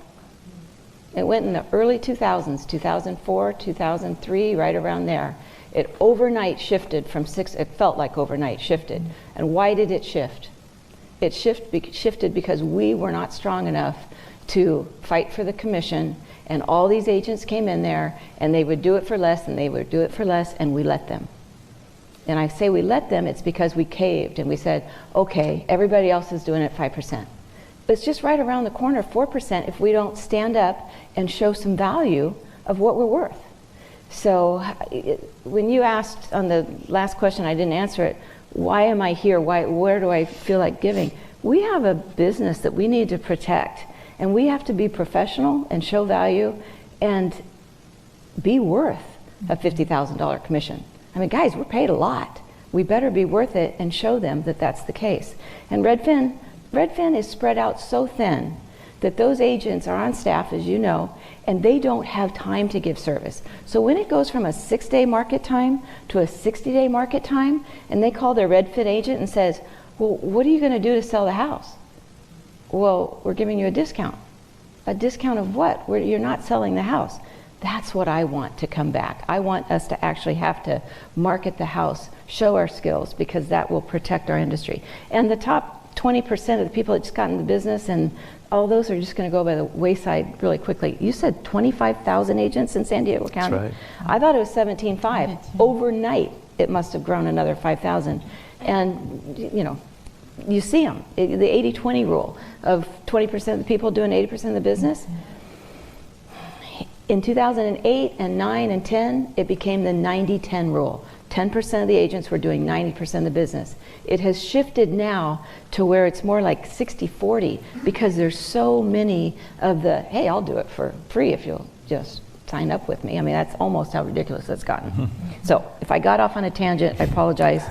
It went in the early 2000s, 2004, 2003, right around there. It overnight shifted from 6, it felt like overnight shifted. And why did it shift? It shifted because we were not strong enough to fight for the commission, and all these agents came in there and they would do it for less and they would do it for less, and we let them. And I say we let them, it's because we caved and we said, okay, everybody else is doing it 5%. But it's just right around the corner, 4%, if we don't stand up and show some value of what we're worth. So when you asked on the last question, I didn't answer it, why am I here? Where do I feel like giving? We have a business that we need to protect, and we have to be professional and show value and be worth a $50,000 commission. I mean, guys, we're paid a lot. We better be worth it and show them that that's the case. And Redfin is spread out so thin that those agents are on staff, as you know, and they don't have time to give service. So when it goes from a 6-day market time to a 60-day market time, and they call their Redfin agent and says, well, what are you going to do to sell the house? Well, we're giving you a discount. A discount of what? You're not selling the house. That's what I want to come back. I want us to actually have to market the house, show our skills, because that will protect our industry. And the top 20% of the people that just got in the business, and all those are just going to go by the wayside really quickly. You said 25,000 agents in San Diego County? That's right. I thought it was 17,500. Overnight, it must have grown another 5,000. And, you see them. The 80-20 rule of 20% of the people doing 80% of the business. In 2008 and 9 and 10, it became the 90-10 rule. 10% of the agents were doing 90% of the business. It has shifted now to where it's more like 60-40, because there's so many of the, hey, I'll do it for free if you'll just sign up with me. I mean, that's almost how ridiculous it's gotten. So if I got off on a tangent, I apologize.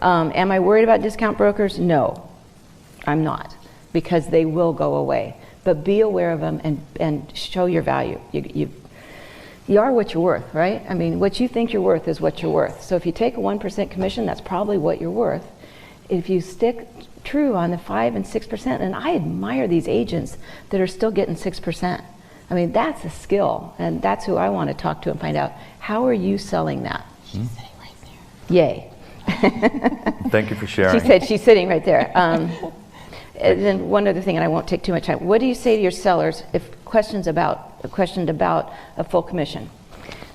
Am I worried about discount brokers? No, I'm not, because they will go away. But be aware of them and show your value. You are what you're worth, right? I mean, what you think you're worth is what you're worth. So if you take a 1% commission, that's probably what you're worth. If you stick true on the 5 and 6%, and I admire these agents that are still getting 6%. I mean, that's a skill, and that's who I want to talk to and find out, how are you selling that? She's sitting right there. Yay. Thank you for sharing. She said she's sitting right there. And then one other thing, and I won't take too much time. What do you say to your sellers if questioned about a full commission?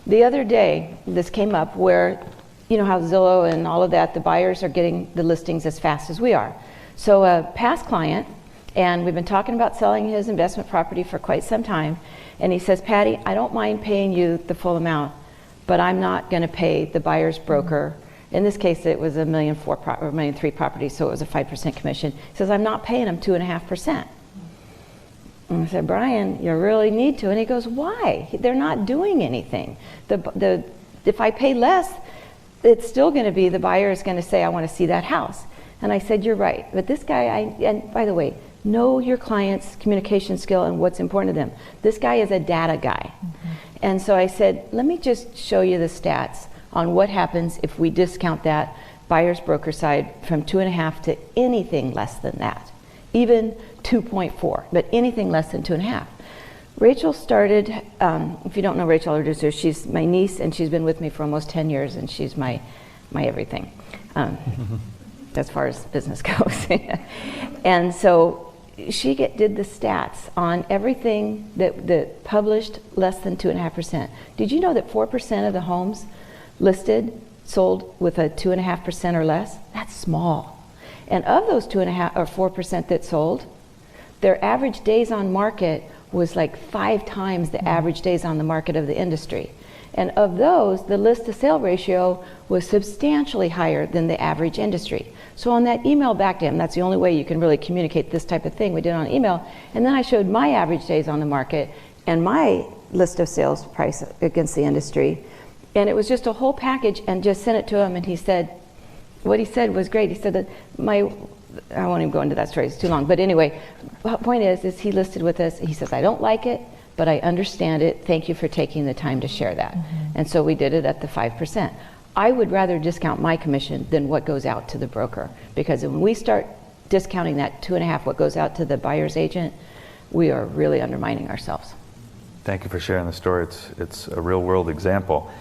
The other day, this came up where, you know how Zillow and all of that, the buyers are getting the listings as fast as we are. So a past client, and we've been talking about selling his investment property for quite some time, and he says, Patty, I don't mind paying you the full amount, but I'm not going to pay the buyer's broker. In this case, it was $1.3 million property, so it was a 5% commission. He says, I'm not paying him 2.5%. And I said, Brian, you really need to. And he goes, why? They're not doing anything. If I pay less, it's still going to be, the buyer is going to say, I want to see that house. And I said, you're right. But this guy, and by the way, know your client's communication skill and what's important to them. This guy is a data guy. Mm-hmm. And so I said, let me just show you the stats on what happens if we discount that buyer's broker side from 2.5 to anything less than that, even 2.4, but anything less than 2.5. Rachel started, if you don't know Rachel, I'll introduce her. She's my niece, and she's been with me for almost 10 years, and she's my everything, as far as business goes. And so she did the stats on everything that published less than 2.5%. Did you know that 4% of the homes listed sold with a 2.5% or less? That's small. And of those 2.5 or 4% that sold, their average days on market was like 5 times the average days on the market of the industry. And of those, the list to sale ratio was substantially higher than the average industry. So on that email back to him, that's the only way you can really communicate this type of thing. We did it on email. And then I showed my average days on the market and my list of sales price against the industry. And it was just a whole package, and just sent it to him, and he said, what he said was great. He said that I won't even go into that story, it's too long. But anyway, the point is he listed with us, he says, I don't like it, but I understand it. Thank you for taking the time to share that. Mm-hmm. And so we did it at the 5%. I would rather discount my commission than what goes out to the broker, because when we start discounting that 2.5, what goes out to the buyer's agent, we are really undermining ourselves. Thank you for sharing the story. It's a real world example.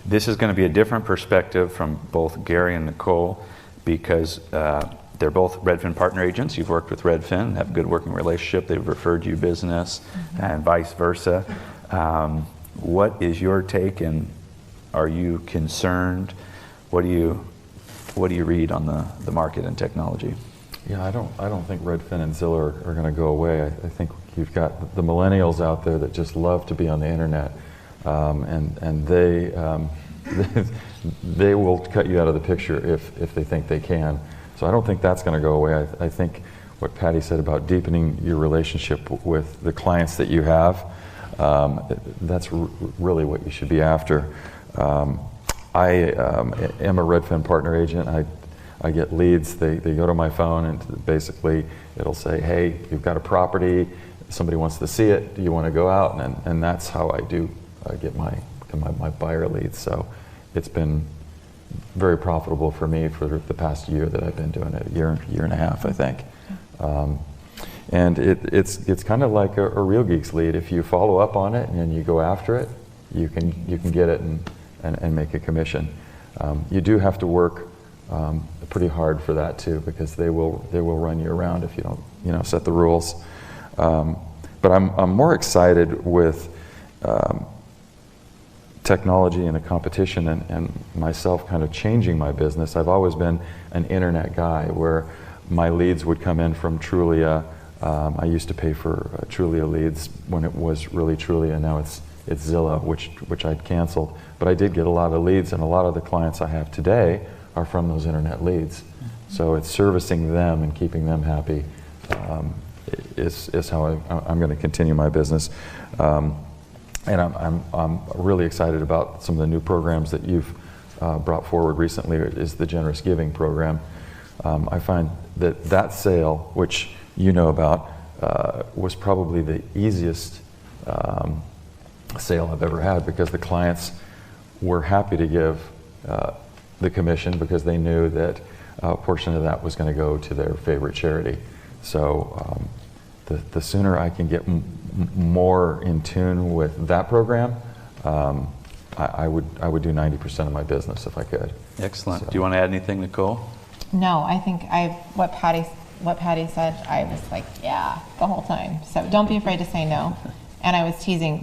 This is going to be a different perspective from both Gary and Nicole, because they're both Redfin partner agents. You've worked with Redfin, have a good working relationship. They've referred you business, mm-hmm. and vice versa. What is your take, and are you concerned? What do you read on the market and technology? Yeah, I don't think Redfin and Zillow are going to go away. I think you've got the millennials out there that just love to be on the internet. And they will cut you out of the picture if they think they can. So I don't think that's going to go away. I think what Patty said about deepening your relationship with the clients that you have, that's really what you should be after. I am a Redfin partner agent. I get leads. They go to my phone, and basically it'll say, hey, you've got a property, somebody wants to see it, do you want to go out? And that's how I do get my buyer leads. So it's been very profitable for me for the past year that I've been doing it, year and a half, I think. And it's kind of like a Real Geeks lead. If you follow up on it and you go after it, you can get it and make a commission. You do have to work pretty hard for that too, because they will run you around if you don't set the rules. But I'm more excited with technology and the competition and myself kind of changing my business. I've always been an internet guy where my leads would come in from Trulia. I used to pay for Trulia leads when it was really Trulia. Now it's Zillow, which I'd canceled. But I did get a lot of leads, and a lot of the clients I have today are from those internet leads. So it's servicing them and keeping them happy is how I'm going to continue my business. And I'm really excited about some of the new programs that you've brought forward recently. Is the Generous Giving program. I find that sale, which you know about, was probably the easiest sale I've ever had, because the clients were happy to give the commission because they knew that a portion of that was going to go to their favorite charity. So the sooner I can get more in tune with that program, I would do 90% of my business if I could. Excellent. So. Do you want to add anything, Nicole? No, I think what Patty said, I was like, yeah, the whole time. So don't be afraid to say no. And I was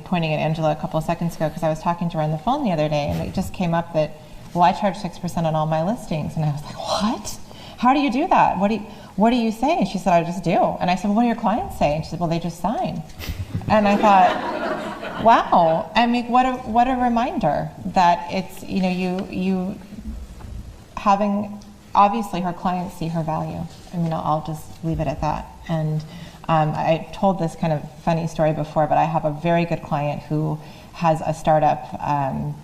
pointing at Angela a couple of seconds ago because I was talking to her on the phone the other day, and it just came up that, well, I charge 6% on all my listings. And I was like, what? How do you do that? What do you say? And she said, I just do. And I said, well, what do your clients say? And she said, well, they just sign. And I thought, wow. I mean, what a reminder that it's, you having, obviously her clients see her value. I mean, I'll just leave it at that. And I told this kind of funny story before, but I have a very good client who has a startup, and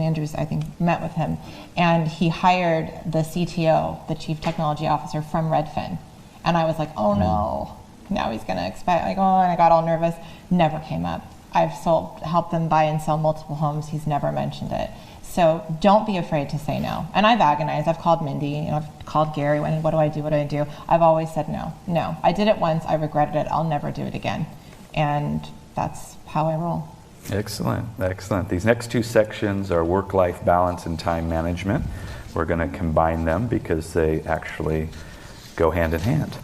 Andrew's, I think, met with him, and he hired the CTO, the Chief Technology Officer, from Redfin. And I was like, oh no, now he's gonna expect, and I got all nervous. Never came up. I've helped them buy and sell multiple homes. He's never mentioned it. So don't be afraid to say no. And I've agonized. I've called Mindy, I've called Gary, what do I do? I've always said no. I did it once, I regretted it, I'll never do it again. And that's how I roll. Excellent, excellent. These next two sections are work-life balance and time management. We're going to combine them because they actually go hand in hand.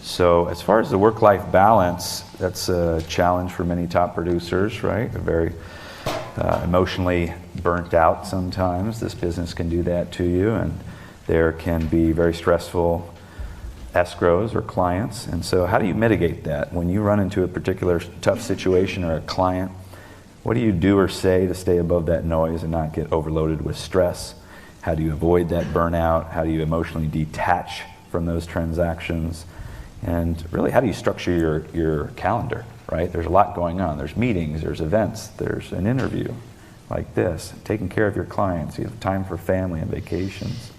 So as far as the work-life balance, that's a challenge for many top producers, right? They're very emotionally burnt out sometimes. This business can do that to you, and there can be very stressful escrows or clients. And so how do you mitigate that? When you run into a particular tough situation or a client, what do you do or say to stay above that noise and not get overloaded with stress? How do you avoid that burnout? How do you emotionally detach from those transactions? And really, how do you structure your calendar, right? There's a lot going on. There's meetings, there's events, there's an interview like this, taking care of your clients. You have time for family and vacations.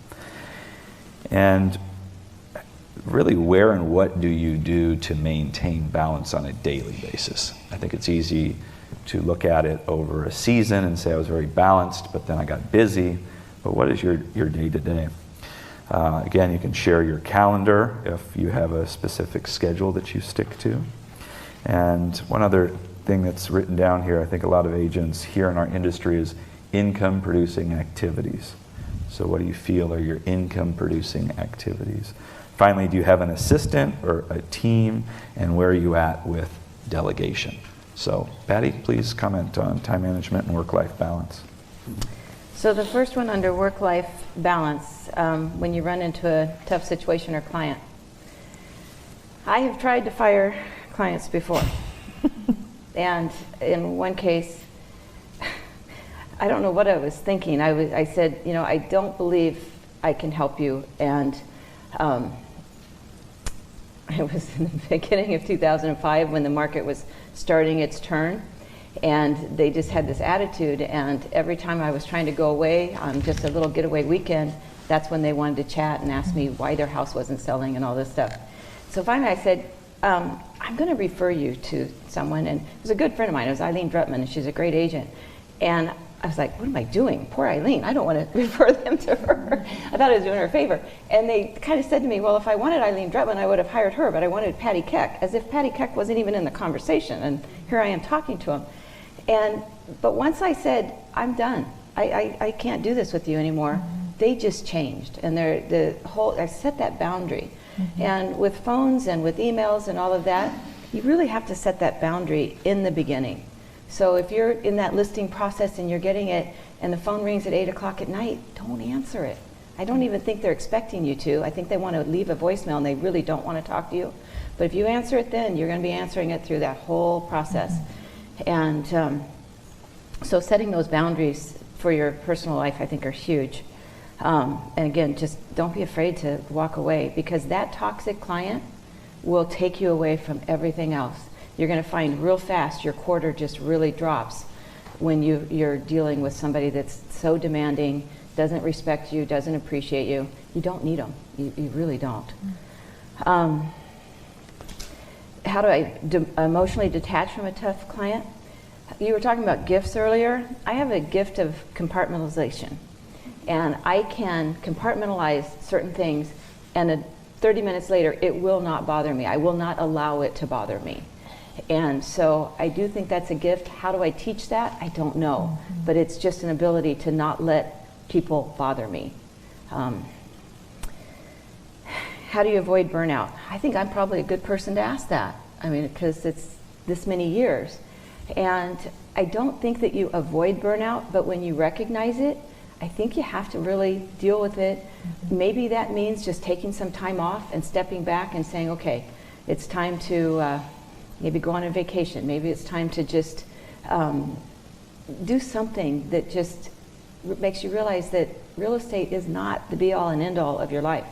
And really, where and what do you do to maintain balance on a daily basis? I think it's easy to look at it over a season and say I was very balanced, but then I got busy. But what is your day-to-day? Again, you can share your calendar if you have a specific schedule that you stick to. And one other thing that's written down here, I think a lot of agents here in our industry, is income-producing activities. So what do you feel are your income-producing activities? Finally, do you have an assistant or a team, and where are you at with delegation? So, Patty, please comment on time management and work-life balance. So the first one under work-life balance, when you run into a tough situation or client. I have tried to fire clients before. And in one case, I don't know what I was thinking. I said, I don't believe I can help you. And it was in the beginning of 2005 when the market was starting its turn, and they just had this attitude, and every time I was trying to go away on just a little getaway weekend, that's when they wanted to chat and ask me why their house wasn't selling and all this stuff. So finally I said, I'm going to refer you to someone, and it was a good friend of mine. It was Eileen Drutman, and she's a great agent. And I was like, what am I doing? Poor Eileen, I don't want to refer them to her. I thought I was doing her a favor. And they kind of said to me, well, if I wanted Eileen Drutman, I would have hired her, but I wanted Patty Keck, as if Patty Keck wasn't even in the conversation. And here I am talking to him. But once I said, I'm done, I can't do this with you anymore, they just changed. And I set that boundary. And with phones and with emails and all of that, you really have to set that boundary in the beginning. So if you're in that listing process and you're getting it and the phone rings at 8 o'clock at night, don't answer it. I don't even think they're expecting you to. I think they want to leave a voicemail and they really don't want to talk to you. But if you answer it then, you're going to be answering it through that whole process. And so setting those boundaries for your personal life, I think, are huge. And again, just don't be afraid to walk away, because that toxic client will take you away from everything else. You're going to find real fast your quarter just really drops when you're dealing with somebody that's so demanding, doesn't respect you, doesn't appreciate you. You don't need them. You really don't. How do I emotionally detach from a tough client? You were talking about gifts earlier. I have a gift of compartmentalization. And I can compartmentalize certain things, and 30 minutes later, it will not bother me. I will not allow it to bother me. And so I do think that's a gift. How do I teach that? I don't know. But it's just an ability to not let people bother me. How do you avoid burnout? I think I'm probably a good person to ask that. I mean, because it's this many years. And I don't think that you avoid burnout, but when you recognize it, I think you have to really deal with it. Maybe that means just taking some time off and stepping back and saying, okay, it's time to maybe go on a vacation. Maybe it's time to just do something that just makes you realize that real estate is not the be-all and end-all of your life.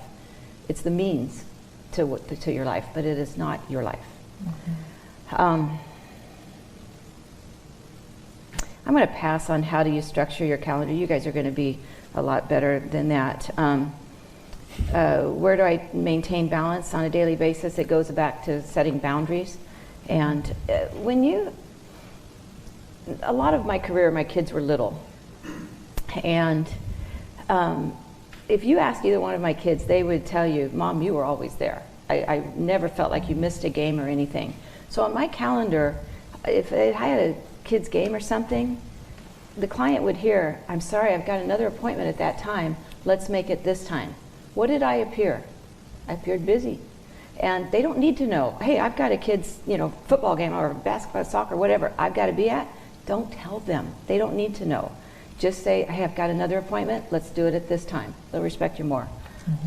It's the means to your life, but it is not your life. I'm going to pass on how do you structure your calendar. You guys are going to be a lot better than that. Where do I maintain balance on a daily basis? It goes back to setting boundaries. And a lot of my career, my kids were little. And if you ask either one of my kids, they would tell you, Mom, you were always there. I never felt like you missed a game or anything. So on my calendar, if I had a kid's game or something, the client would hear, I'm sorry, I've got another appointment at that time. Let's make it this time. What did I appear? I appeared busy. And they don't need to know, hey, I've got a kid's football game or basketball, soccer, whatever I've got to be at. Don't tell them. They don't need to know. Just say, hey, I've got another appointment. Let's do it at this time. They'll respect you more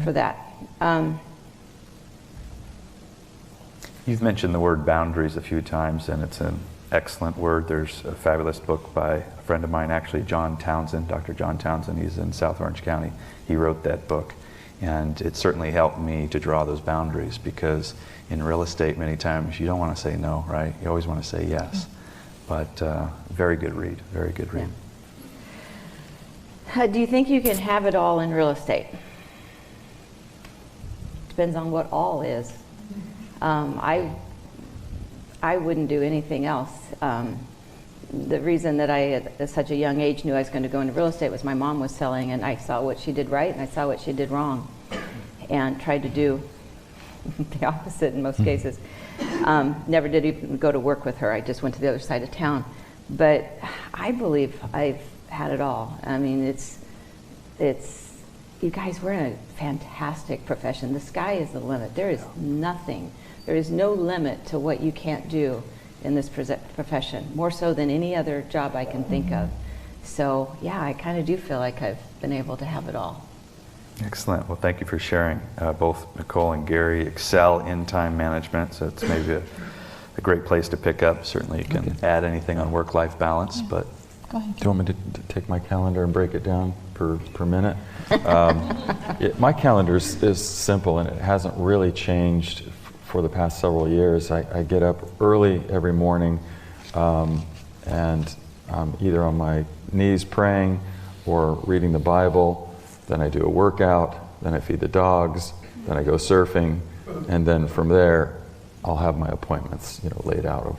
for that. You've mentioned the word boundaries a few times, and it's an excellent word. There's a fabulous book by a friend of mine, actually, John Townsend, Dr. John Townsend. He's in South Orange County. He wrote that book. And it certainly helped me to draw those boundaries, because in real estate, many times you don't want to say no, right? You always want to say yes. But very good read, very good read. Yeah. Do you think you can have it all in real estate? Depends on what all is. I wouldn't do anything else. The reason that I, at such a young age, knew I was going to go into real estate was my mom was selling, and I saw what she did right and I saw what she did wrong, and tried to do the opposite in most cases. Never did even go to work with her. I just went to the other side of town. But I believe I've had it all. I mean, it's you guys, we're in a fantastic profession. The sky is the limit. There is nothing. There is no limit to what you can't do in this profession, more so than any other job I can think of. So yeah, I kind of do feel like I've been able to have it all. Excellent. Well, thank you for sharing. Both Nicole and Gary excel in time management, so it's maybe a great place to pick up. Certainly you can add anything on work-life balance, but... Go ahead. Do you want me to take my calendar and break it down per minute? My calendar is simple, and it hasn't really changed for the past several years. I get up early every morning, and I'm either on my knees praying or reading the Bible. Then I do a workout, then I feed the dogs, then I go surfing, and then from there I'll have my appointments laid out of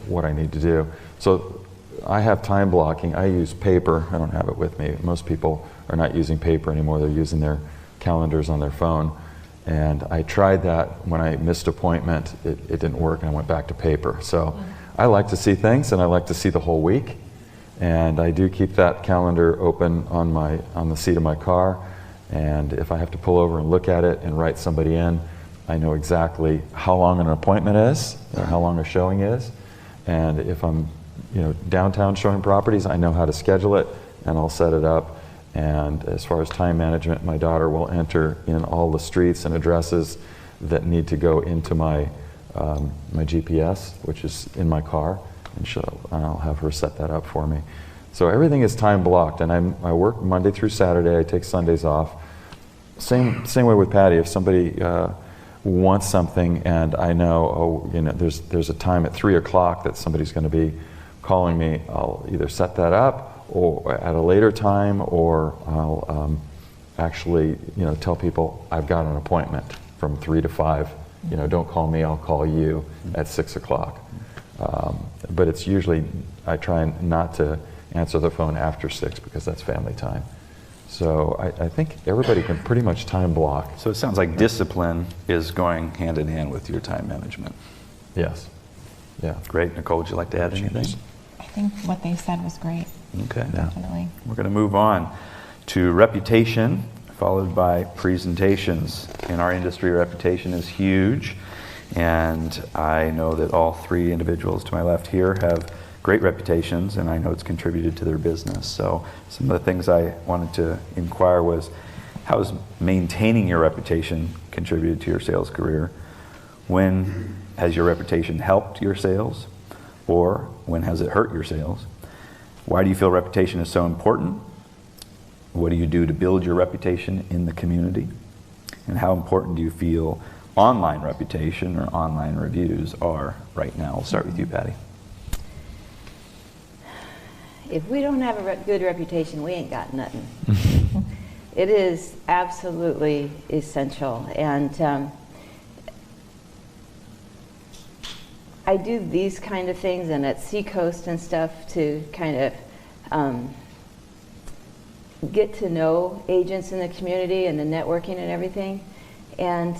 what I need to do. So I have time blocking. I use paper. I don't have it with me. Most people are not using paper anymore. They're using their calendars on their phone. And I tried that when I missed an appointment. It didn't work, and I went back to paper. So I like to see things, and I like to see the whole week. And I do keep that calendar open on the seat of my car. And if I have to pull over and look at it and write somebody in, I know exactly how long an appointment is, or how long a showing is. And if I'm downtown showing properties, I know how to schedule it, and I'll set it up. And as far as time management, my daughter will enter in all the streets and addresses that need to go into my GPS, which is in my car, and I'll have her set that up for me. So everything is time blocked, and I work Monday through Saturday. I take Sundays off. Same way with Patty. If somebody wants something, and I know there's a time at 3 o'clock that somebody's going to be calling me, I'll either set that up or at a later time, or I'll actually tell people I've got an appointment from 3 to 5. Don't call me, I'll call you at 6 o'clock. But it's usually, I try not to answer the phone after 6 because that's family time. So I think everybody can pretty much time block. So it sounds like discipline is going hand in hand with your time management. Yes. Yeah. Great. Nicole, would you like to add anything? I think what they said was great. Okay. Definitely. We're going to move on to reputation, followed by presentations. In our industry, reputation is huge, and I know that all three individuals to my left here have great reputations, and I know it's contributed to their business. So some of the things I wanted to inquire was, how has maintaining your reputation contributed to your sales career? When has your reputation helped your sales? Or when has it hurt your sales? Why do you feel reputation is so important? What do you do to build your reputation in the community? And how important do you feel online reputation or online reviews are right now? We'll start with you, Patty. If we don't have a good reputation, we ain't got nothing. It is absolutely essential. And I do these kind of things, and at Seacoast and stuff, to kind of get to know agents in the community and the networking and everything. And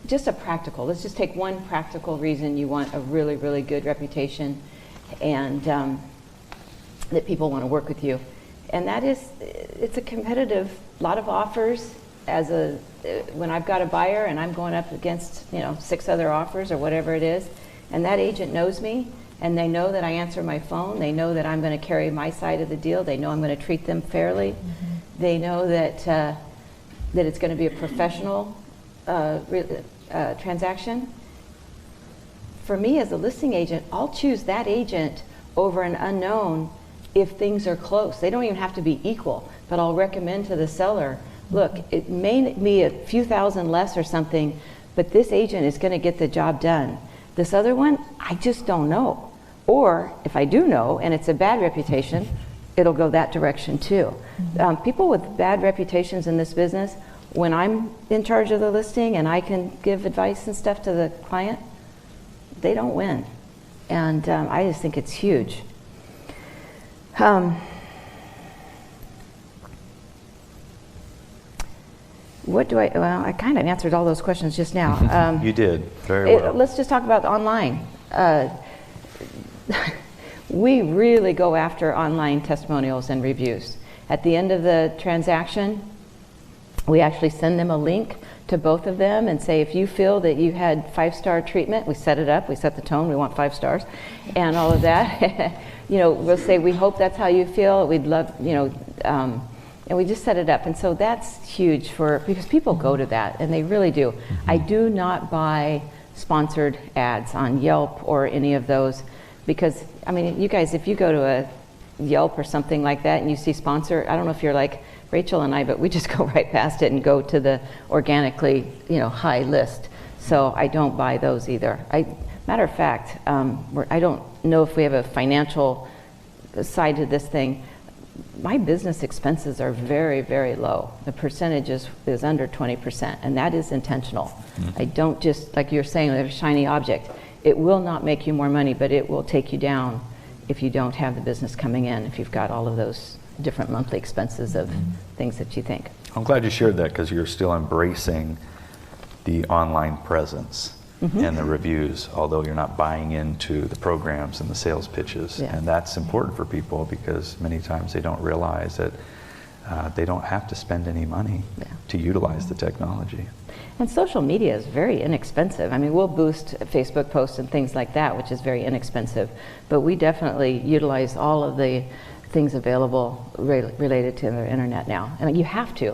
just let's just take one practical reason you want a really, really good reputation, and that people want to work with you. And that is, it's a competitive, lot of offers. When I've got a buyer and I'm going up against 6 other offers or whatever it is, and that agent knows me, and they know that I answer my phone, they know that I'm going to carry my side of the deal, they know I'm going to treat them fairly, they know that it's going to be a professional transaction. For me as a listing agent, I'll choose that agent over an unknown if things are close. They don't even have to be equal, but I'll recommend to the seller, look, it may be a few thousand less or something, but this agent is going to get the job done. This other one, I just don't know. Or if I do know and it's a bad reputation, it'll go that direction too. People with bad reputations in this business, when I'm in charge of the listing and I can give advice and stuff to the client, they don't win. And I just think it's huge. I kind of answered all those questions just now. You did, very well. Let's just talk about online. We really go after online testimonials and reviews. At the end of the transaction, we actually send them a link to both of them and say, if you feel that you had 5-star treatment, we set it up, we set the tone, we want 5 stars, and all of that. We'll say, we hope that's how you feel, we'd love, and we just set it up. And so that's huge because people go to that, and they really do. I do not buy sponsored ads on Yelp or any of those, because, you guys, if you go to a Yelp or something like that and you see sponsor, I don't know if you're like Rachel and I, but we just go right past it and go to the organically, high list. So I don't buy those either. Matter of fact, I don't know if we have a financial side to this thing. My business expenses are very, very low. The percentage is under 20%, and that is intentional. I don't just, like you're saying, a shiny object. It will not make you more money, but it will take you down if you don't have the business coming in, if you've got all of those different monthly expenses of things that you think. I'm glad you shared that, because you're still embracing the online presence and the reviews, although you're not buying into the programs and the sales pitches. Yeah. And that's important for people, because many times they don't realize that they don't have to spend any money to utilize the technology. And social media is very inexpensive. We'll boost Facebook posts and things like that, which is very inexpensive, but we definitely utilize all of the things available related to the internet now. You have to.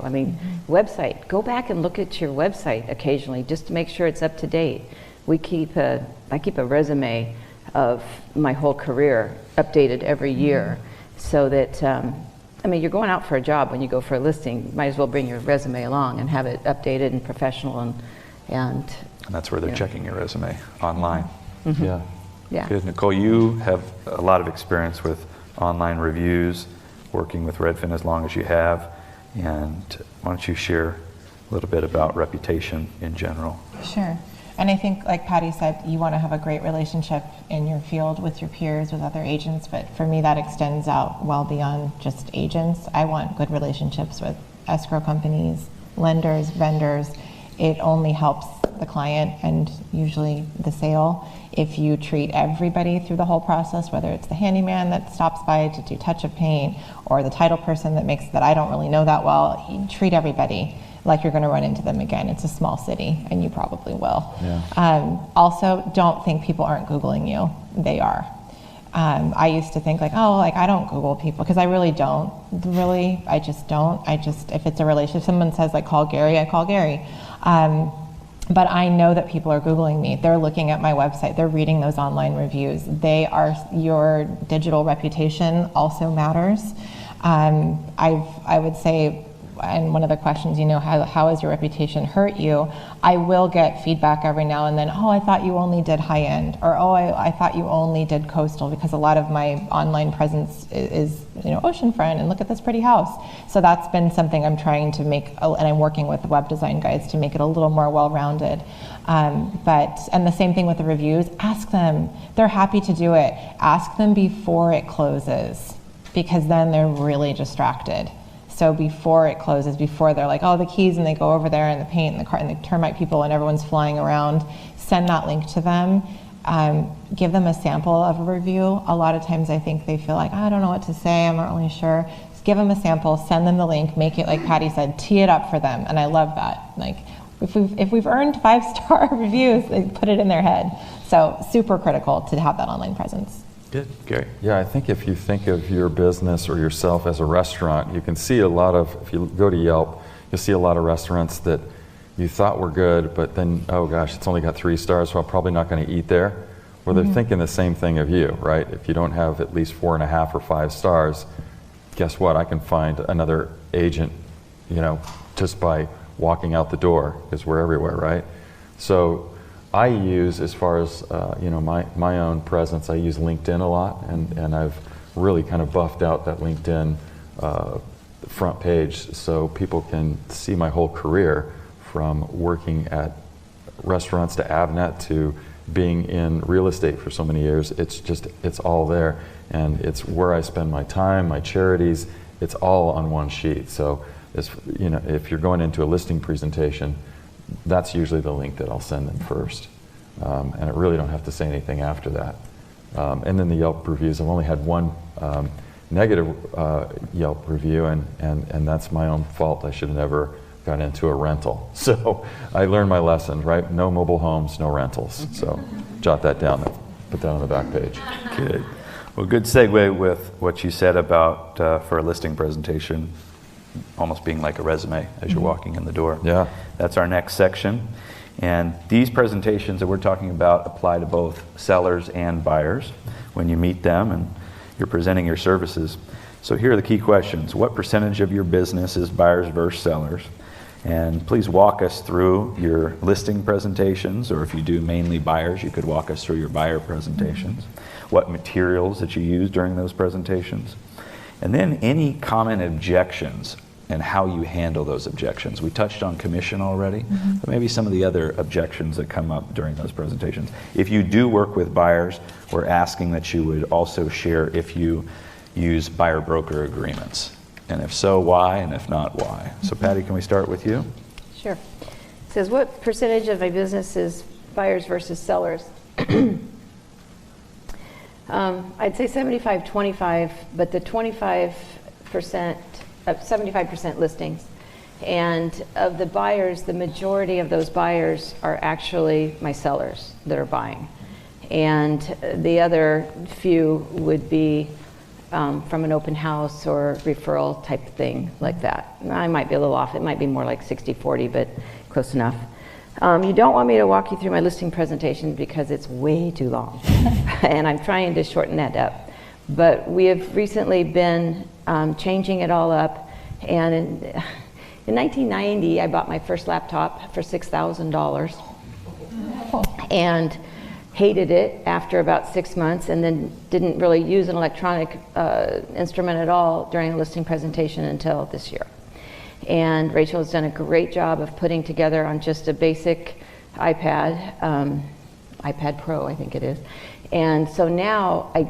Website, go back and look at your website occasionally just to make sure it's up to date. I keep a resume of my whole career updated every year, so that you're going out for a job. When you go for a listing, might as well bring your resume along and have it updated and professional, and that's where they're checking your resume online. Yeah. Good. Nicole, you have a lot of experience with online reviews, working with Redfin as long as you have, and why don't you share a little bit about reputation in general? Sure. And I think, like Patty said, you want to have a great relationship in your field with your peers, with other agents, but for me that extends out well beyond just agents. I want good relationships with escrow companies, lenders, vendors. It only helps the client and usually the sale. If you treat everybody through the whole process, whether it's the handyman that stops by to do touch of paint or the title person that I don't really know that well, you treat everybody like you're going to run into them again. It's a small city, and you probably will. Yeah. Also, don't think people aren't Googling you. They are. I used to think I don't Google people, because I really don't. Really, I just don't. If it's a relationship, someone says call Gary, I call Gary. But I know that people are Googling me. They're looking at my website. They're reading those online reviews. Your digital reputation also matters. I would say, and one of the questions, how has your reputation hurt you? I will get feedback every now and then. Oh, I thought you only did high end, or oh, I thought you only did coastal, because a lot of my online presence is oceanfront, and look at this pretty house. So that's been something I'm trying to make, and I'm working with the web design guides to make it a little more well-rounded. And the same thing with the reviews. Ask them. They're happy to do it. Ask them before it closes, because then they're really distracted. So before it closes, before they're like, oh, the keys, and they go over there, and the paint, and the car, and the termite people, and everyone's flying around, send that link to them. Give them a sample of a review. A lot of times I think they feel like, I don't know what to say, I'm not really sure. Just give them a sample, send them the link, make it, like Patty said, tee it up for them. And I love that. If we've earned 5-star reviews, they put it in their head. So super critical to have that online presence. Good. Gary? Yeah, I think if you think of your business or yourself as a restaurant, you can see a lot of, if you go to Yelp, you'll see a lot of restaurants that you thought were good, but then, oh gosh, it's only got 3 stars, so I'm probably not going to eat there. Well, they're thinking the same thing of you, right? If you don't have at least 4.5 or 5 stars, guess what? I can find another agent, just by walking out the door, because we're everywhere, right? So I use, as far as my own presence, I use LinkedIn a lot, and I've really kind of buffed out that LinkedIn front page so people can see my whole career, from working at restaurants to Avnet to being in real estate for so many years. It's all there, and it's where I spend my time, my charities. It's all on one sheet. So if you're going into a listing presentation, that's usually the link that I'll send them first. And I really don't have to say anything after that. And then the Yelp reviews, I've only had one negative Yelp review, and that's my own fault. I should have never got into a rental. So I learned my lesson, right? No mobile homes, no rentals. So jot that down, put that on the back page. Good. Well, good segue with what you said about, for a listing presentation, almost being like a resume as you're walking in the door. Yeah. That's our next section. And these presentations that we're talking about apply to both sellers and buyers when you meet them and you're presenting your services. So here are the key questions. What percentage of your business is buyers versus sellers? And please walk us through your listing presentations, or if you do mainly buyers, you could walk us through your buyer presentations. What materials that you use during those presentations. And then any common objections and how you handle those objections. We touched on commission already, but maybe some of the other objections that come up during those presentations. If you do work with buyers, we're asking that you would also share if you use buyer-broker agreements. And if so, why? And if not, why? So Patty, can we start with you? Sure. It says, what percentage of my business is buyers versus sellers? I'd say 75-25, but the 75% listings. And of the buyers, the majority of those buyers are actually my sellers that are buying. And the other few would be from an open house or referral type thing like that. I might be a little off. It might be more like 60-40, but close enough. You don't want me to walk you through my listing presentation because it's way too long. And I'm trying to shorten that up. But we have recently been changing it all up. And in 1990, I bought my first laptop for $6,000. And hated it after about 6 months, and then didn't really use an electronic instrument at all during a listing presentation until this year. And Rachel has done a great job of putting together on just a basic iPad, iPad Pro, I think it is. And so now I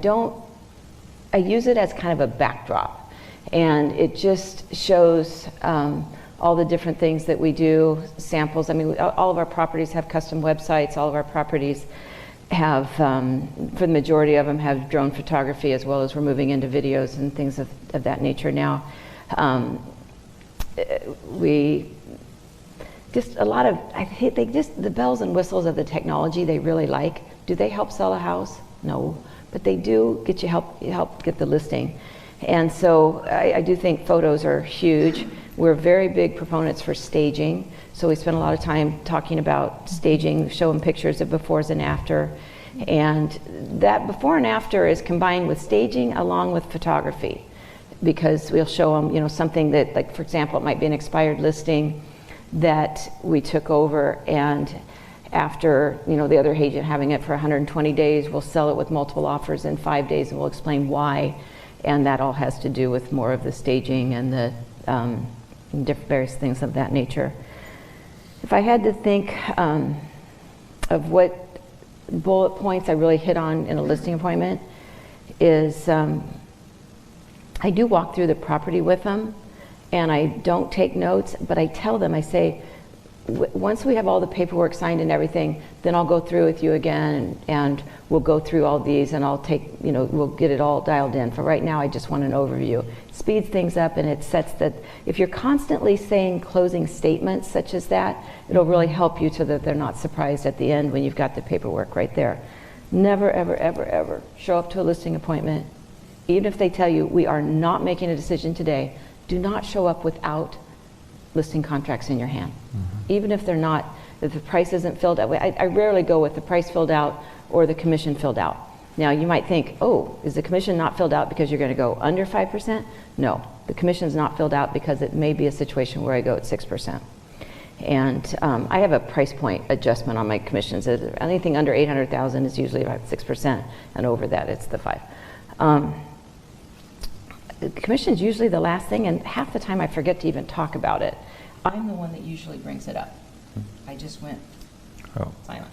use it as kind of a backdrop. And it just shows a all the different things that we do, samples. I mean, all of our properties have custom websites. All of our properties have, for the majority of them, have drone photography, as well as we're moving into videos and things of that nature now. We just a lot of, the bells and whistles of the technology they really like. Do they help sell a house? No, but they do get you help get the listing. And so I do think photos are huge. We're very big proponents for staging. So we spend a lot of time talking about staging, showing pictures of befores and after. And that before and after is combined with staging along with photography, because we'll show them, you know, something that, like, for example, it might be an expired listing that we took over, and after, you know, the other agent having it for 120 days, we'll sell it with multiple offers in 5 days, and we'll explain why. And that all has to do with more of the staging and the various things of that nature. If I had to think of what bullet points I really hit on in a listing appointment, is I do walk through the property with them, and I don't take notes, but I tell them, I say, once we have all the paperwork signed and everything, then I'll go through with you again, and we'll go through all these, and I'll take, you know, we'll get it all dialed in. For right now, I just want an overview. It speeds things up, and it sets that, if you're constantly saying closing statements such as that, it'll really help you so that they're not surprised at the end when you've got the paperwork right there. Never, ever, ever, ever show up to a listing appointment, even if they tell you we are not making a decision today. Do not show up without listing contracts in your hand. Even if they're not, if the price isn't filled out. I rarely go with the price filled out or the commission filled out. Now you might think, oh, is the commission not filled out because you're going to go under 5%? No, the commission's not filled out because it may be a situation where I go at 6%. And I have a price point adjustment on my commissions. Anything under 800,000 is usually about 6%, and over that it's the 5%. The commission's usually the last thing, and half the time I forget to even talk about it. I'm the one that usually brings it up. I just went silent.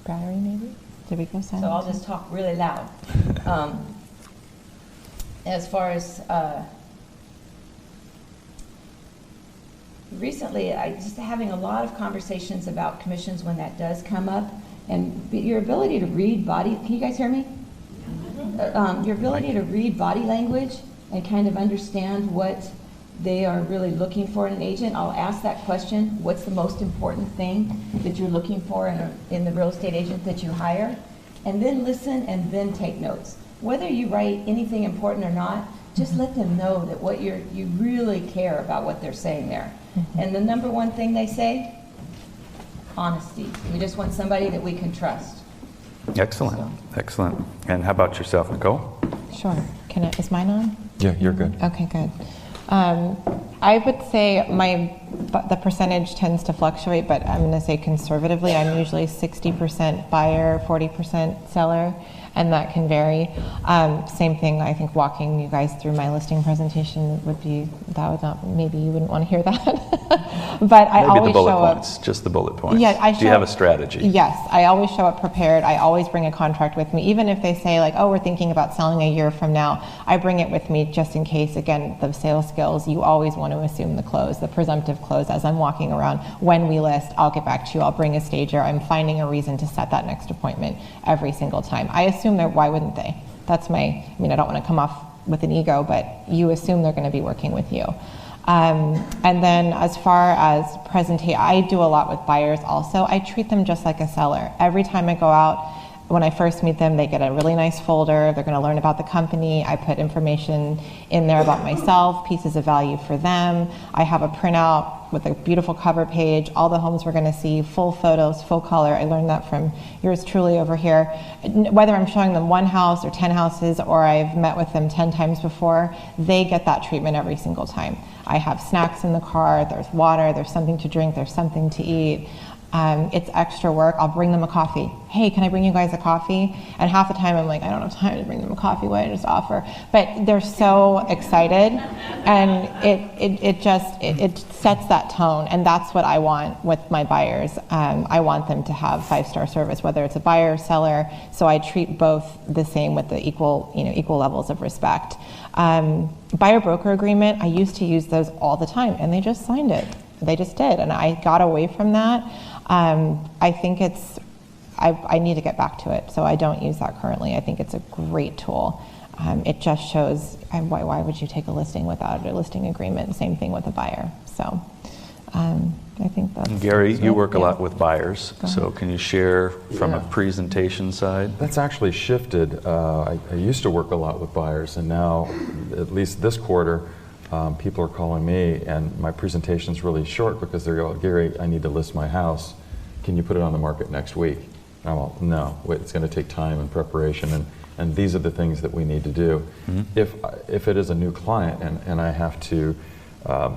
Battery, maybe? Did we go silent? So I'll just talk really loud. As far as recently, I just having a lot of conversations about commissions when that does come up, and your ability to read body. Can you guys hear me? Your ability to read body language and kind of understand what they are really looking for in an agent. I'll ask that question, what's the most important thing that you're looking for in the real estate agent that you hire? And then listen and then take notes. Whether you write anything important or not, just let them know that what you really care about what they're saying there. And the number one thing they say, honesty. We just want somebody that we can trust. Excellent, excellent. And how about yourself, Nicole? Sure. Is mine on? Yeah, you're good. Okay, good. I would say the percentage tends to fluctuate, but I'm going to say conservatively, I'm usually 60% buyer, 40% seller, and that can vary. Same thing, I think walking you guys through my listing presentation maybe you wouldn't want to hear that. But I always show up. Just the bullet points. Yeah, Do you have a strategy? Yes, I always show up prepared. I always bring a contract with me. Even if they say like, oh, we're thinking about selling a year from now, I bring it with me just in case. Again, the sales skills, you always want to assume the close, the presumptive close as I'm walking around. When we list, I'll get back to you. I'll bring a stager. I'm finding a reason to set that next appointment every single time. I assume why wouldn't they? That's I don't want to come off with an ego, but you assume they're going to be working with you. And then as far as presentation, I do a lot with buyers also. I treat them just like a seller. Every time I go out, when I first meet them, they get a really nice folder. They're going to learn about the company. I put information in there about myself, pieces of value for them. I have a printout with a beautiful cover page, all the homes we're going to see, full photos, full color. I learned that from yours truly over here. Whether I'm showing them one house or 10 houses, or I've met with them 10 times before, they get that treatment every single time. I have snacks in the car, there's water, there's something to drink, there's something to eat. It's extra work. I'll bring them a coffee. Hey, can I bring you guys a coffee? And half the time I'm like, I don't have time to bring them a coffee. Why don't I just offer? But they're so excited, and it sets that tone. And that's what I want with my buyers. I want them to have 5-star service, whether it's a buyer or seller. So I treat both the same with the equal levels of respect. Buyer broker agreement, I used to use those all the time, and they just signed it. They just did, and I got away from that. I think I need to get back to it, so I don't use that currently. I think it's a great tool. It just shows why would you take a listing without a listing agreement? Same thing with a buyer. So I think that's... Gary, you work a lot with buyers, so can you share from a presentation side? That's actually shifted. I used to work a lot with buyers, and now, at least this quarter, people are calling me, and my presentation's really short because they're going, Gary, I need to list my house. Can you put it on the market next week? And I'm all, no, wait, it's going to take time and preparation, and these are the things that we need to do. If it is a new client and I have to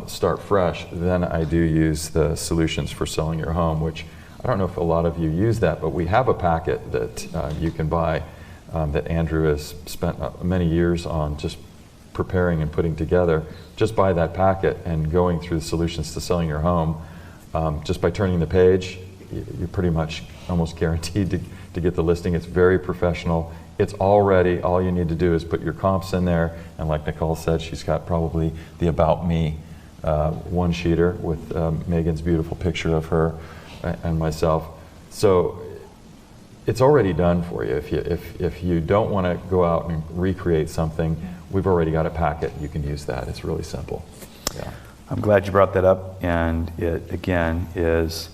start fresh, then I do use the Solutions for Selling Your Home, which I don't know if a lot of you use that, but we have a packet that you can buy that Andrew has spent many years on just preparing and putting together. Just buy that packet and going through the Solutions to Selling Your Home. Just by turning the page, you're pretty much almost guaranteed to get the listing. It's very professional. It's all ready. All you need to do is put your comps in there, and like Nicole said, she's got probably the About Me one-sheeter with Megan's beautiful picture of her and myself. So it's already done for you. If you don't want to go out and recreate something, we've already got a packet. You can use that. It's really simple. Yeah. I'm glad you brought that up, and it again is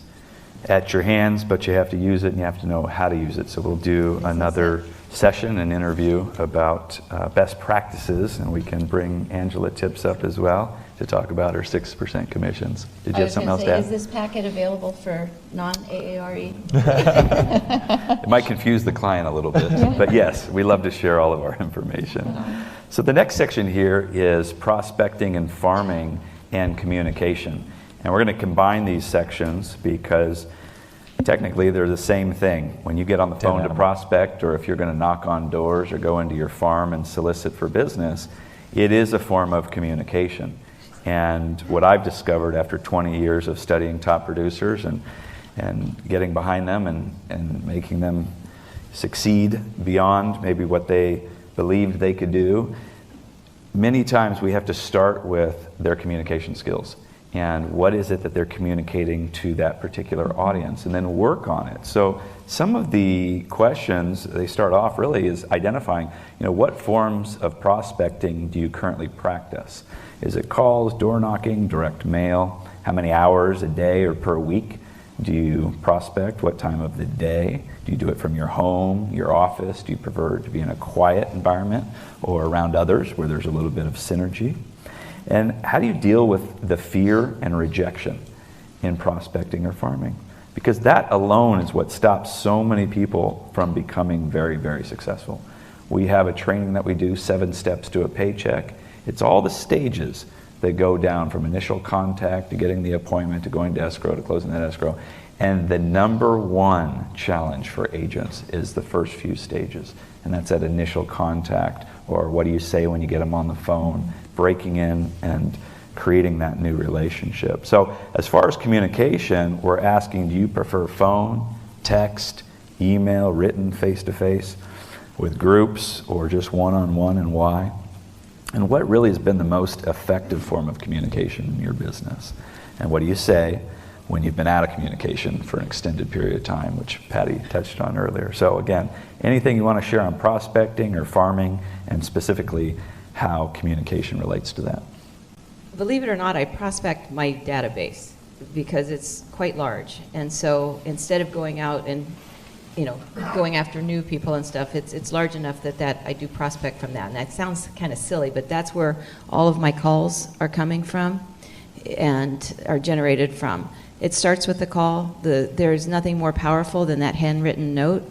at your hands, but you have to use it and you have to know how to use it. So we'll do another session, an interview about best practices, and we can bring Angela Tips up as well to talk about her 6% commissions. Did you have something else to add? Is this packet available for non-AARE? It might confuse the client a little bit, but yes, we love to share all of our information. So the next section here is prospecting and farming and communication. And we're going to combine these sections because technically they're the same thing. When you get on the phone to prospect, or if you're going to knock on doors or go into your farm and solicit for business, it is a form of communication. And what I've discovered after 20 years of studying top producers and getting behind them and making them succeed beyond maybe what they believed they could do, many times we have to start with their communication skills. And what is it that they're communicating to that particular audience, and then work on it. So some of the questions they start off really is identifying, what forms of prospecting do you currently practice? Is it calls, door knocking, direct mail? How many hours a day or per week do you prospect? What time of the day? Do you do it from your home, your office? Do you prefer to be in a quiet environment or around others where there's a little bit of synergy? And how do you deal with the fear and rejection in prospecting or farming? Because that alone is what stops so many people from becoming very, very successful. We have a training that we do, 7 Steps to a Paycheck. It's all the stages that go down from initial contact to getting the appointment to going to escrow to closing that escrow. And the number one challenge for agents is the first few stages. And that's that initial contact, or what do you say when you get them on the phone, breaking in and creating that new relationship. So as far as communication, we're asking, do you prefer phone, text, email, written, face-to-face, with groups, or just one-on-one, and why? And what really has been the most effective form of communication in your business? And what do you say when you've been out of communication for an extended period of time, which Patty touched on earlier? So again, anything you want to share on prospecting or farming, and specifically how communication relates to that? Believe it or not, I prospect my database because it's quite large. And so instead of going out and going after new people and stuff, it's large enough that I do prospect from that. And that sounds kind of silly, but that's where all of my calls are coming from and are generated from. It starts with the call. There's nothing more powerful than that handwritten note.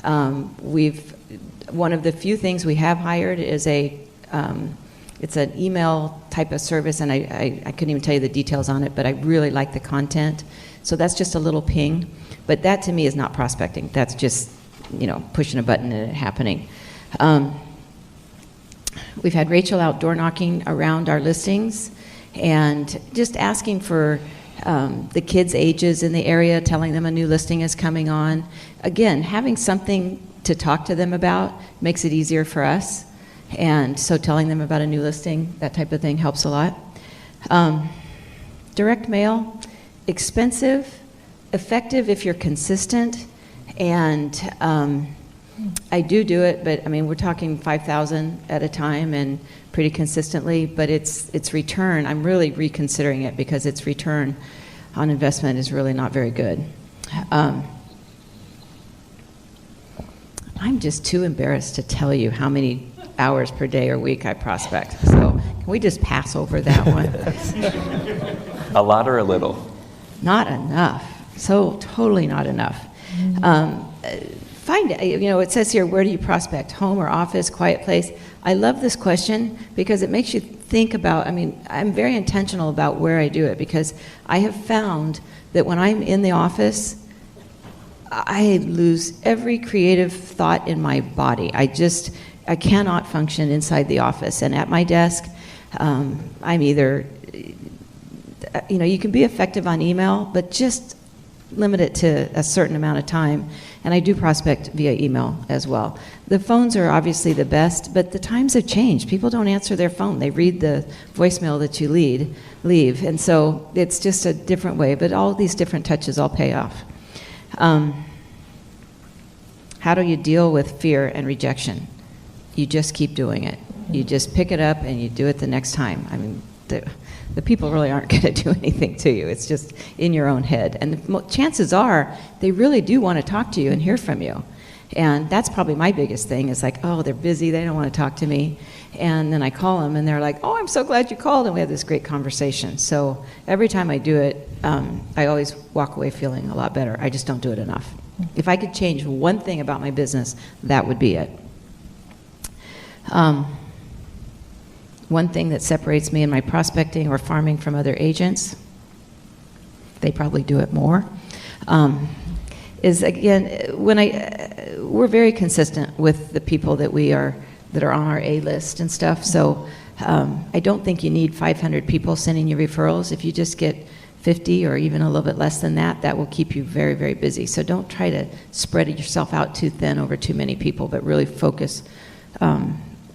One of the few things we have hired is it's an email type of service, and I couldn't even tell you the details on it, but I really like the content. So that's just a little ping. But that to me is not prospecting. That's just, pushing a button and it happening. We've had Rachel out door knocking around our listings and just asking for the kids' ages in the area, telling them a new listing is coming on. Again, having something to talk to them about makes it easier for us. And so telling them about a new listing, that type of thing helps a lot. Direct mail, expensive, effective if you're consistent. And I do it, but we're talking 5,000 at a time and pretty consistently, but its return, I'm really reconsidering it because its return on investment is really not very good. I'm just too embarrassed to tell you how many hours per day or week I prospect. So can we just pass over that one? A lot or a little? Not enough. So totally not enough. It says here, where do you prospect? Home or office, quiet place? I love this question because it makes you think about, I'm very intentional about where I do it because I have found that when I'm in the office, I lose every creative thought in my body. I cannot function inside the office. And at my desk, I'm either, you can be effective on email, but just limit it to a certain amount of time. And I do prospect via email as well. The phones are obviously the best, but the times have changed. People don't answer their phone. They read the voicemail that you leave. And so it's just a different way, but all these different touches all pay off. How do you deal with fear and rejection? You just keep doing it. You just pick it up and you do it the next time. The people really aren't going to do anything to you. It's just in your own head. And the chances are they really do want to talk to you and hear from you. And that's probably my biggest thing is like, oh, they're busy. They don't want to talk to me. And then I call them and they're like, oh, I'm so glad you called. And we have this great conversation. So every time I do it, I always walk away feeling a lot better. I just don't do it enough. If I could change one thing about my business, that would be it. One thing that separates me in my prospecting or farming from other agents, they probably do it more, is again, we're very consistent with the people that are on our A list and stuff. So I don't think you need 500 people sending you referrals. If you just get 50 or even a little bit less than that, that will keep you very, very busy. So don't try to spread yourself out too thin over too many people, but really focus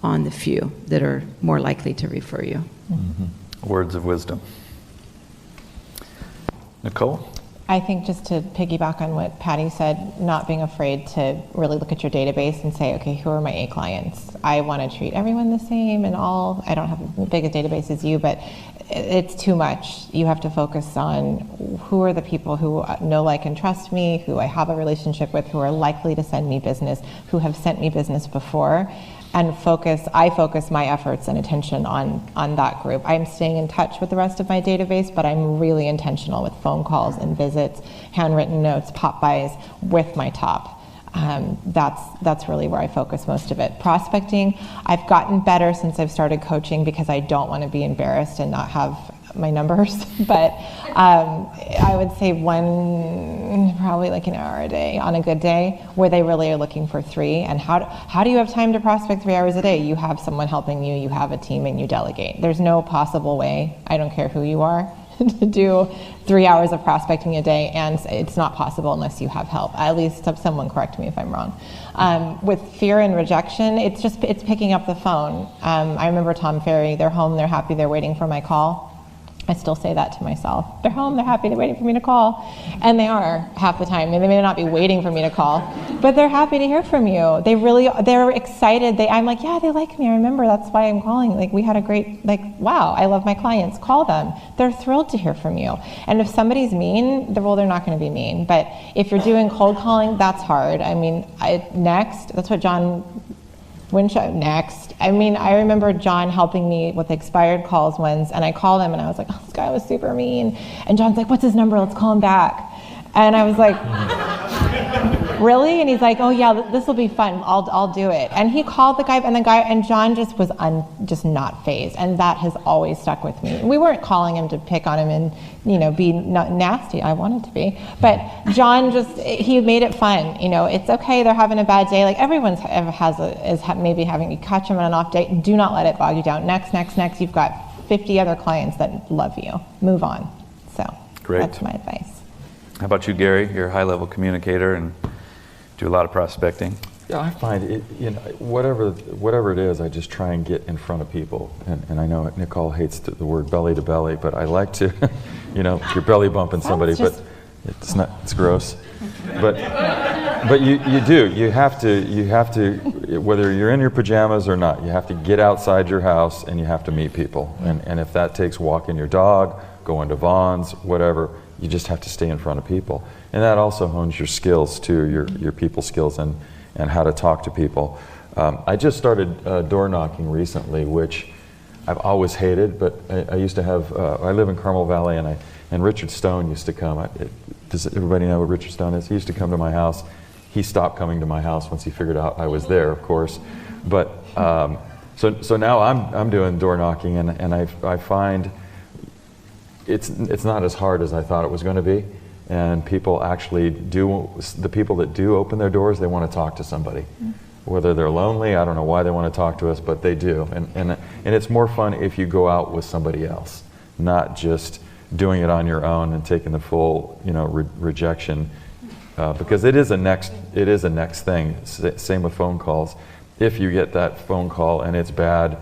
on the few that are more likely to refer you. Mm-hmm. Words of wisdom. Nicole? I think just to piggyback on what Patty said, not being afraid to really look at your database and say, okay, who are my A clients? I want to treat everyone the same and all. I don't have as big a database as you, but it's too much. You have to focus on who are the people who know, like, and trust me, who I have a relationship with, who are likely to send me business, who have sent me business before. And I focus my efforts and attention on that group. I'm staying in touch with the rest of my database, but I'm really intentional with phone calls and visits, handwritten notes, pop-bys with my top. That's really where I focus most of it. Prospecting, I've gotten better since I've started coaching because I don't want to be embarrassed and not have my numbers, but I would say probably like an hour a day on a good day where they really are looking for 3. And how do you have time to prospect 3 hours a day? You have someone helping you, you have a team, and you delegate. There's no possible way, I don't care who you are, to do 3 hours of prospecting a day, and it's not possible unless you have help. At least have someone correct me if I'm wrong. With fear and rejection, it's picking up the phone. I remember Tom Ferry, they're home, they're happy, they're waiting for my call. I still say that to myself. They're home, they're happy, they're waiting for me to call. And they are half the time. And they may not be waiting for me to call, but they're happy to hear from you. They're excited. I'm like, yeah, they like me. I remember, that's why I'm calling. Like, we had a great, wow, I love my clients. Call them. They're thrilled to hear from you. And if somebody's mean, they're not going to be mean. But if you're doing cold calling, that's hard. Next, that's what John next. I remember John helping me with expired calls once, and I called him and I was like, oh, this guy was super mean. And John's like, what's his number? Let's call him back. And I was like, really? And he's like, oh yeah, this will be fun. I'll do it. And he called the guy, and John just was just not fazed. And that has always stuck with me. We weren't calling him to pick on him and, be not nasty. I wanted to be. But John he made it fun. It's okay, they're having a bad day. Like everyone is maybe having, you catch them on an off day. Do not let it bog you down. Next. You've got 50 other clients that love you. Move on. So Great. That's my advice. How about you, Gary? You're a high-level communicator and do a lot of prospecting. Yeah, I find it, whatever it is, I just try and get in front of people. And I know Nicole hates the word belly to belly, but I like to, you're belly bumping somebody, but it's gross. But you do. You have to, whether you're in your pajamas or not, you have to get outside your house and you have to meet people. And if that takes walking your dog, going to Vaughn's, whatever, you just have to stay in front of people. And that also hones your skills too, your people skills and how to talk to people. I just started door knocking recently, which I've always hated, but I used to have, I live in Carmel Valley and Richard Stone used to come. Does everybody know what Richard Stone is? He used to come to my house. He stopped coming to my house once he figured out I was there, of course. But so now I'm doing door knocking, and I find it's not as hard as I thought it was going to be. And people actually the people that do open their doors, they want to talk to somebody. Whether they're lonely, I don't know why they want to talk to us, but they do. And it's more fun if you go out with somebody else, not just doing it on your own and taking the full, rejection, because it is a next thing. Same with phone calls. If you get that phone call and it's bad,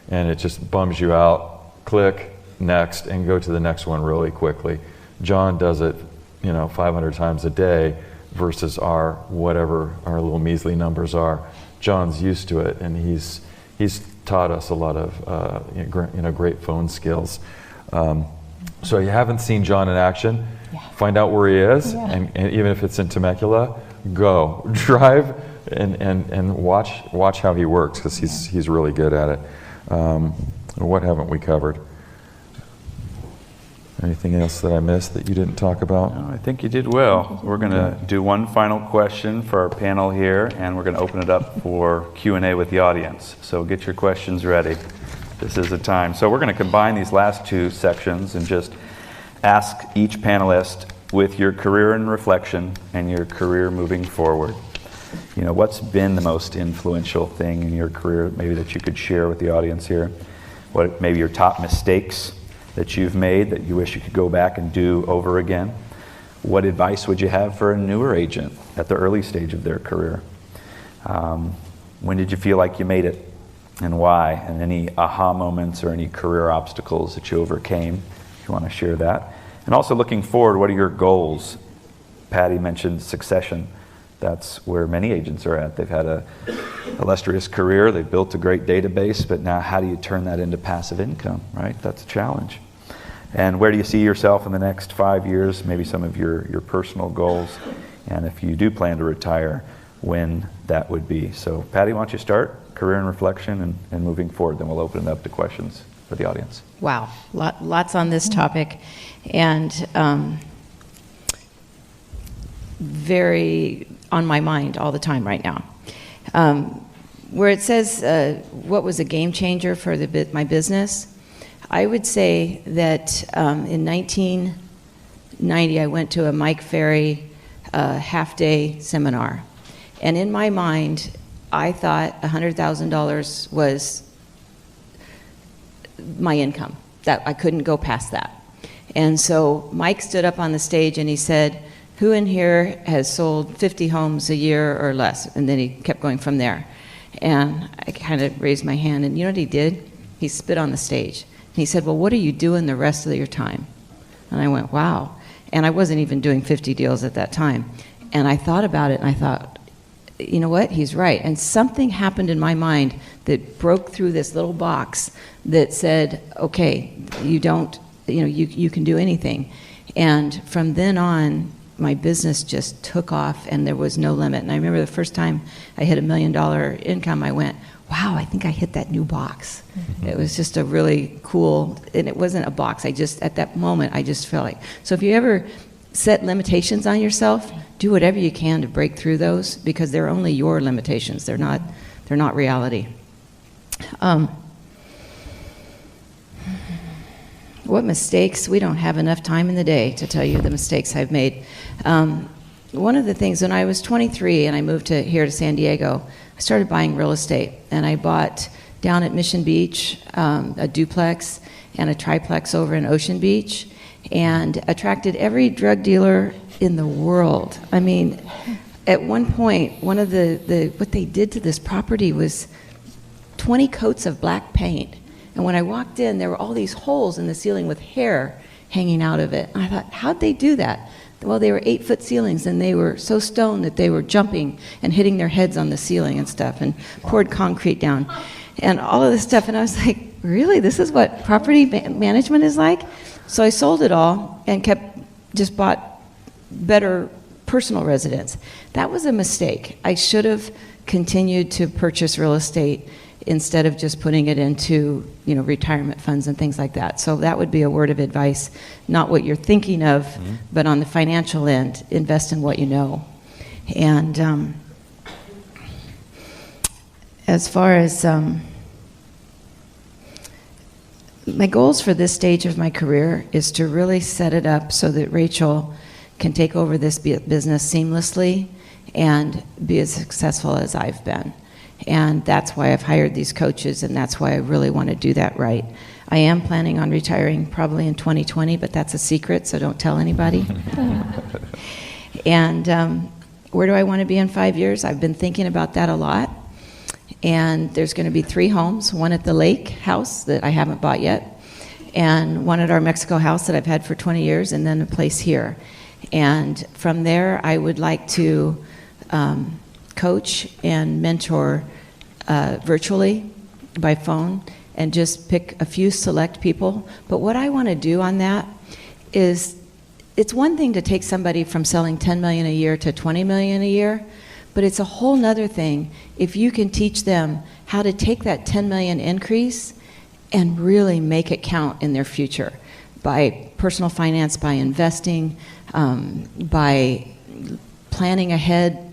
and it just bums you out, click next and go to the next one really quickly. John does it, 500 times a day versus whatever our little measly numbers are. John's used to it, and he's taught us a lot of great phone skills. So you haven't seen John in action, find out where he is, and even if it's in Temecula, go. Drive and watch how he works, because he's really good at it. What haven't we covered? Anything else that I missed that you didn't talk about? No, I think you did well. We're going to do one final question for our panel here, and we're going to open it up for Q&A with the audience. So get your questions ready. This is the time. So we're going to combine these last two sections and just ask each panelist with your career in reflection and your career moving forward. What's been the most influential thing in your career, maybe that you could share with the audience here? What maybe your top mistakes that you've made that you wish you could go back and do over again? What advice would you have for a newer agent at the early stage of their career? When did you feel like you made it, and why? And any aha moments or any career obstacles that you overcame, if you want to share that. And also looking forward, what are your goals? Patty mentioned succession. That's where many agents are at. They've had a illustrious career, they've built a great database, but now how do you turn that into passive income, right? That's a challenge. And where do you see yourself in the next 5 years, maybe some of your personal goals, and if you do plan to retire, when that would be. So Patty, why don't you start? Career and reflection and moving forward, then we'll open it up to questions for the audience. Wow, lots on this topic, and very on my mind all the time right now. Where it says, what was a game changer for my business? I would say that in 1990, I went to a Mike Ferry half-day seminar. And in my mind, I thought $100,000 was my income, that I couldn't go past that. And so Mike stood up on the stage and he said, who in here has sold 50 homes a year or less? And then he kept going from there. And I kind of raised my hand, and you know what he did? He spit on the stage. And he said, well, what are you doing the rest of your time? And I went, wow. And I wasn't even doing 50 deals at that time. And I thought about it, and I thought, you know what? He's right. And something happened in my mind that broke through this little box that said, okay, you can do anything. And from then on, my business just took off, and there was no limit. And I remember the first time I hit $1 million income, I went, wow, I think I hit that new box. Mm-hmm. It was just a really cool, and it wasn't a box. At that moment, I just felt like, so if you ever set limitations on yourself, do whatever you can to break through those, because they're only your limitations. They're not reality. What mistakes? We don't have enough time in the day to tell you the mistakes I've made. One of the things, when I was 23 and I moved here to San Diego, I started buying real estate. And I bought down at Mission Beach a duplex and a triplex over in Ocean Beach, and attracted every drug dealer in the world. I mean, at one point, one of what they did to this property was 20 coats of black paint. And when I walked in, there were all these holes in the ceiling with hair hanging out of it. And I thought, how'd they do that? Well, they were 8-foot ceilings, and they were so stoned that they were jumping and hitting their heads on the ceiling and stuff, and poured concrete down and all of this stuff. And I was like, really? This is what property management is like? So I sold it all and just bought better personal residence. That was a mistake. I should have continued to purchase real estate instead of just putting it into, retirement funds and things like that. So that would be a word of advice, not what you're thinking of, but on the financial end, invest in what you know. And as far as my goals for this stage of my career is to really set it up so that Rachel can take over this business seamlessly and be as successful as I've been. And that's why I've hired these coaches, and that's why I really want to do that right. I am planning on retiring probably in 2020, but that's a secret, so don't tell anybody. And where do I want to be in 5 years? I've been thinking about that a lot. And there's going to be 3 homes, one at the lake house that I haven't bought yet, and one at our Mexico house that I've had for 20 years, and then a place here. And from there, I would like to coach and mentor virtually by phone and just pick a few select people. But what I want to do on that is, it's one thing to take somebody from selling $10 million a year to $20 million a year, but it's a whole nother thing if you can teach them how to take that $10 million increase and really make it count in their future by personal finance, by investing, by planning ahead,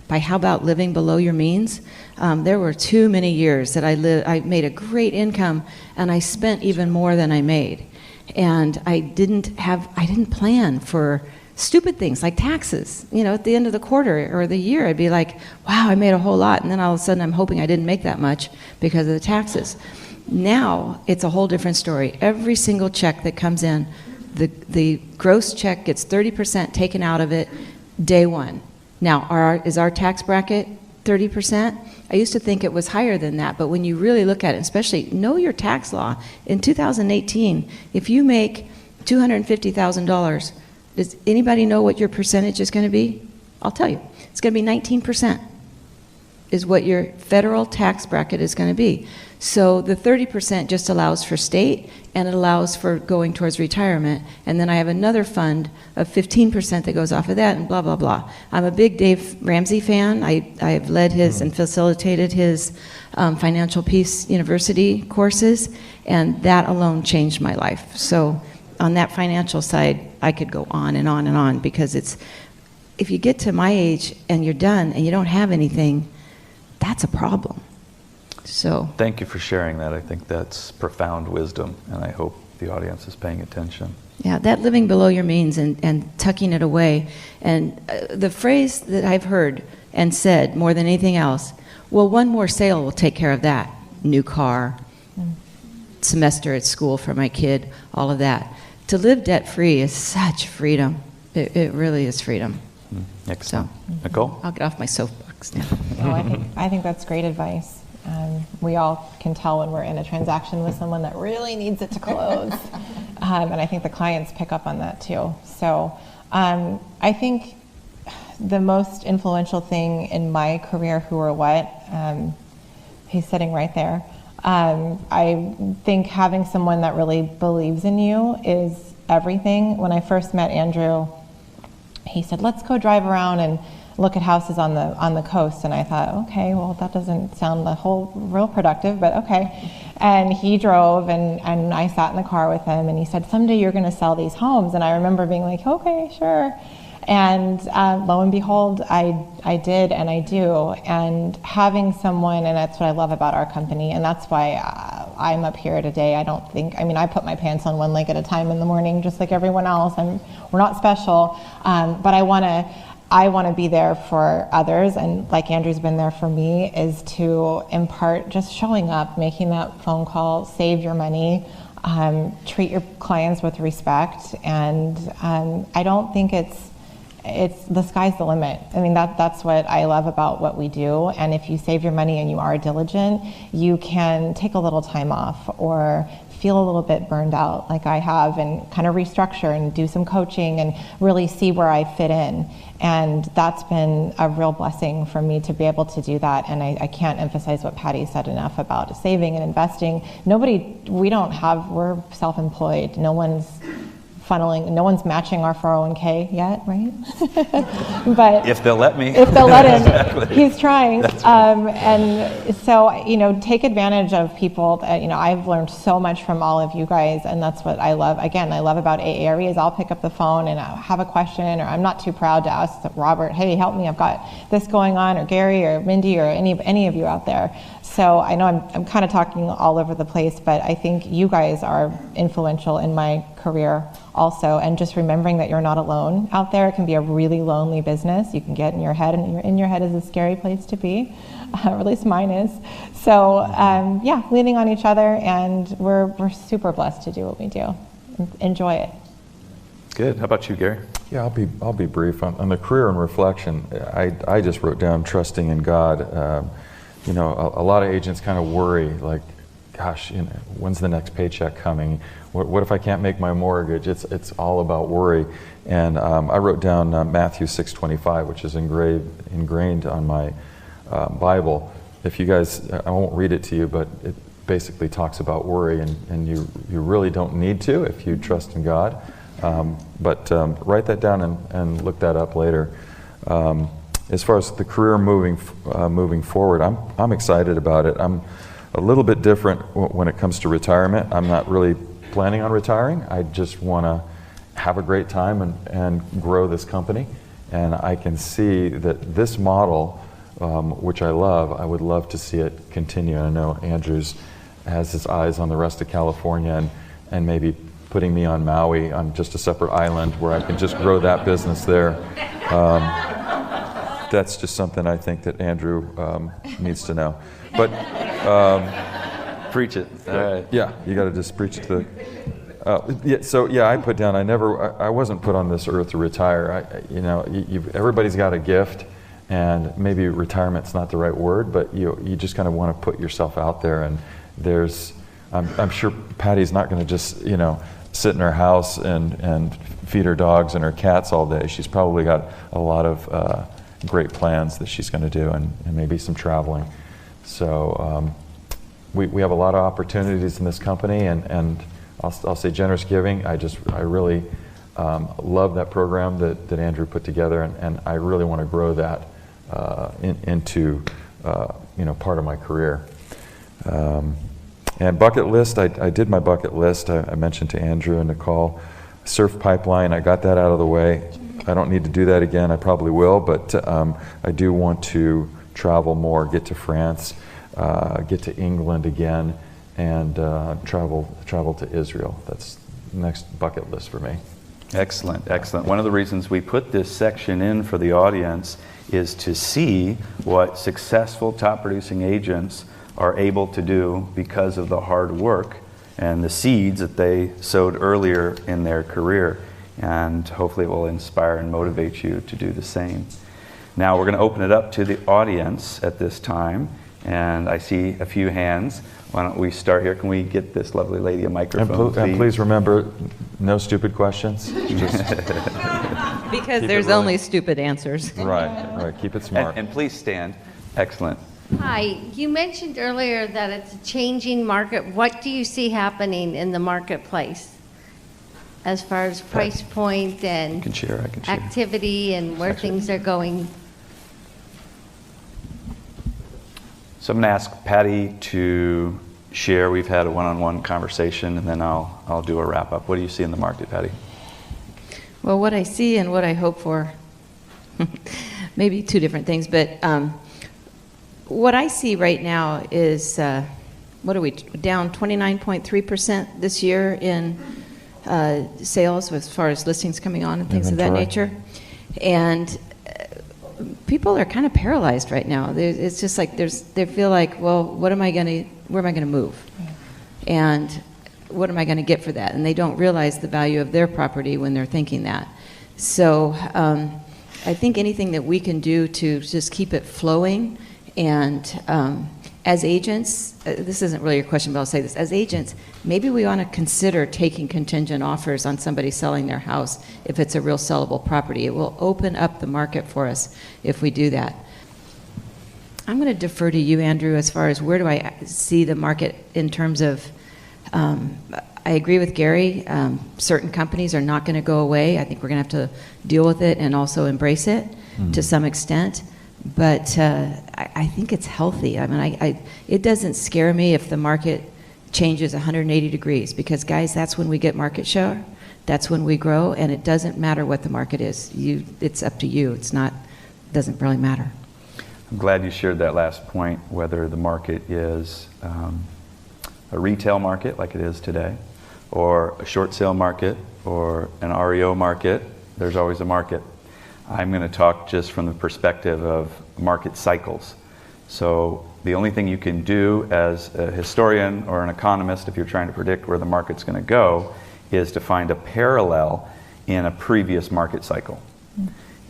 by how about living below your means. There were too many years that I made a great income and I spent even more than I made. And I didn't plan for stupid things like taxes. At the end of the quarter or the year, I'd be like, wow, I made a whole lot. And then all of a sudden I'm hoping I didn't make that much because of the taxes. Now it's a whole different story. Every single check that comes in, the gross check gets 30% taken out of it day one. Now, is our tax bracket 30%? I used to think it was higher than that, but when you really look at it, especially know your tax law. In 2018, if you make $250,000, does anybody know what your percentage is going to be? I'll tell you. It's going to be 19% is what your federal tax bracket is going to be. So the 30% just allows for state, and it allows for going towards retirement. And then I have another fund of 15% that goes off of that, and blah, blah, blah. I'm a big Dave Ramsey fan. I've led his and facilitated his Financial Peace University courses, and that alone changed my life. So on that financial side, I could go on and on and on, because if you get to my age and you're done and you don't have anything, that's a problem. So thank you for sharing that. I think that's profound wisdom, and I hope the audience is paying attention. Yeah, that living below your means and tucking it away. And the phrase that I've heard and said more than anything else, well, one more sale will take care of that. New car, semester at school for my kid, all of that. To live debt-free is such freedom. It really is freedom. Excellent. So, Nicole? I'll get off my soapbox now. I think that's great advice. We all can tell when we're in a transaction with someone that really needs it to close. And I think the clients pick up on that too. So I think the most influential thing in my career, who or what, he's sitting right there. I think having someone that really believes in you is everything. When I first met Andrew, he said, let's go drive around and look at houses on the coast. And I thought, okay, well, that doesn't sound real productive, but okay. And he drove, and I sat in the car with him, and he said, someday you're going to sell these homes. And I remember being like, okay, sure. And lo and behold, I did, and I do. And having someone, and that's what I love about our company, and that's why I'm up here today. I put my pants on one leg at a time in the morning, just like everyone else. We're not special, but I want to be there for others, and like Andrew's been there for me, is to impart just showing up, making that phone call, save your money, treat your clients with respect, and I don't think it's the sky's the limit. I mean, that's what I love about what we do. And if you save your money and you are diligent, you can take a little time off or feel a little bit burned out like I have, and kind of restructure and do some coaching and really see where I fit in. And that's been a real blessing for me to be able to do that. And I can't emphasize what Patty said enough about saving and investing. We're self-employed. No one's matching our 401k yet, right? But if they'll let me. If they'll let him. Exactly. He's trying. That's right. And so, take advantage of people. I've learned so much from all of you guys, and that's what I love. Again, I love about AA Areas. I'll pick up the phone and I'll have a question, or I'm not too proud to ask Robert, hey, help me, I've got this going on, or Gary or Mindy or any of you out there. So I know I'm kind of talking all over the place, but I think you guys are influential in my career also. And just remembering that you're not alone out there. It can be a really lonely business. You can get in your head, and in your head is a scary place to be, or at least mine is. So leaning on each other, and we're super blessed to do what we do. Enjoy it. Good. How about you, Gary? Yeah, I'll be brief on the career and reflection. I just wrote down trusting in God. A lot of agents kind of worry, like, gosh, when's the next paycheck coming? What if I can't make my mortgage? It's all about worry. And I wrote down Matthew 6:25, which is ingrained on my Bible. If you guys, I won't read it to you, but it basically talks about worry, and you really don't need to if you trust in God. But write that down and look that up later. As far as the career moving forward, I'm excited about it. I'm a little bit different when it comes to retirement. I'm not really planning on retiring. I just want to have a great time and grow this company. And I can see that this model, which I love, I would love to see it continue. I know Andrews has his eyes on the rest of California, and maybe putting me on Maui on just a separate island where I can just grow that business there. That's just something I think that Andrew needs to know. But preach it. All right. Yeah, you got to just preach it to the. I put down. I wasn't put on this earth to retire. Everybody's got a gift, and maybe retirement's not the right word, but you just kind of want to put yourself out there. And I'm sure Patty's not going to just sit in her house and feed her dogs and her cats all day. She's probably got a lot of great plans that she's going to do, and maybe some traveling. So we have a lot of opportunities in this company, and I'll say generous giving. I really love that program that Andrew put together, and I really want to grow that into part of my career. And bucket list, I did my bucket list. I mentioned to Andrew and Nicole, surf pipeline. I got that out of the way. I don't need to do that again. I probably will, but I do want to travel more, get to France, get to England again, and travel to Israel. That's the next bucket list for me. Excellent, excellent. One of the reasons we put this section in for the audience is to see what successful top-producing agents are able to do because of the hard work and the seeds that they sowed earlier in their career. And hopefully it will inspire and motivate you to do the same. Now we're going to open it up to the audience at this time, and I see a few hands. Why don't we start here? Can we get this lovely lady a microphone, and please remember, no stupid questions. Because there's only stupid answers. Right. Keep it smart. And please stand. Excellent. Hi, you mentioned earlier that it's a changing market. What do you see happening in the marketplace as far as price point and I can share. activity and where things are going? So I'm going to ask Patty to share. We've had a one-on-one conversation, and then I'll do a wrap-up. What do you see in the market, Patty? Well, what I see and what I hope for, maybe two different things, but what I see right now is, what are we, down 29.3% this year in sales as far as listings coming on and things of that nature. And people are kind of paralyzed right now. It's just like they feel like, well, where am I going to move? And what am I going to get for that? And they don't realize the value of their property when they're thinking that. So I think anything that we can do to just keep it flowing, and as agents, this isn't really your question, but I'll say this. As agents, maybe we want to consider taking contingent offers on somebody selling their house if it's a real sellable property. It will open up the market for us if we do that. I'm going to defer to you, Andrew, as far as where do I see the market in terms of, I agree with Gary, certain companies are not going to go away. I think we're going to have to deal with it and also embrace it to some extent. But I think it's healthy. I mean, it doesn't scare me if the market changes 180 degrees, because, guys, that's when we get market share. That's when we grow, and it doesn't matter what the market is. It's up to you. Doesn't really matter. I'm glad you shared that last point, whether the market is a retail market like it is today, or a short sale market, or an REO market. There's always a market. I'm going to talk just from the perspective of market cycles. So the only thing you can do as a historian or an economist, if you're trying to predict where the market's going to go, is to find a parallel in a previous market cycle.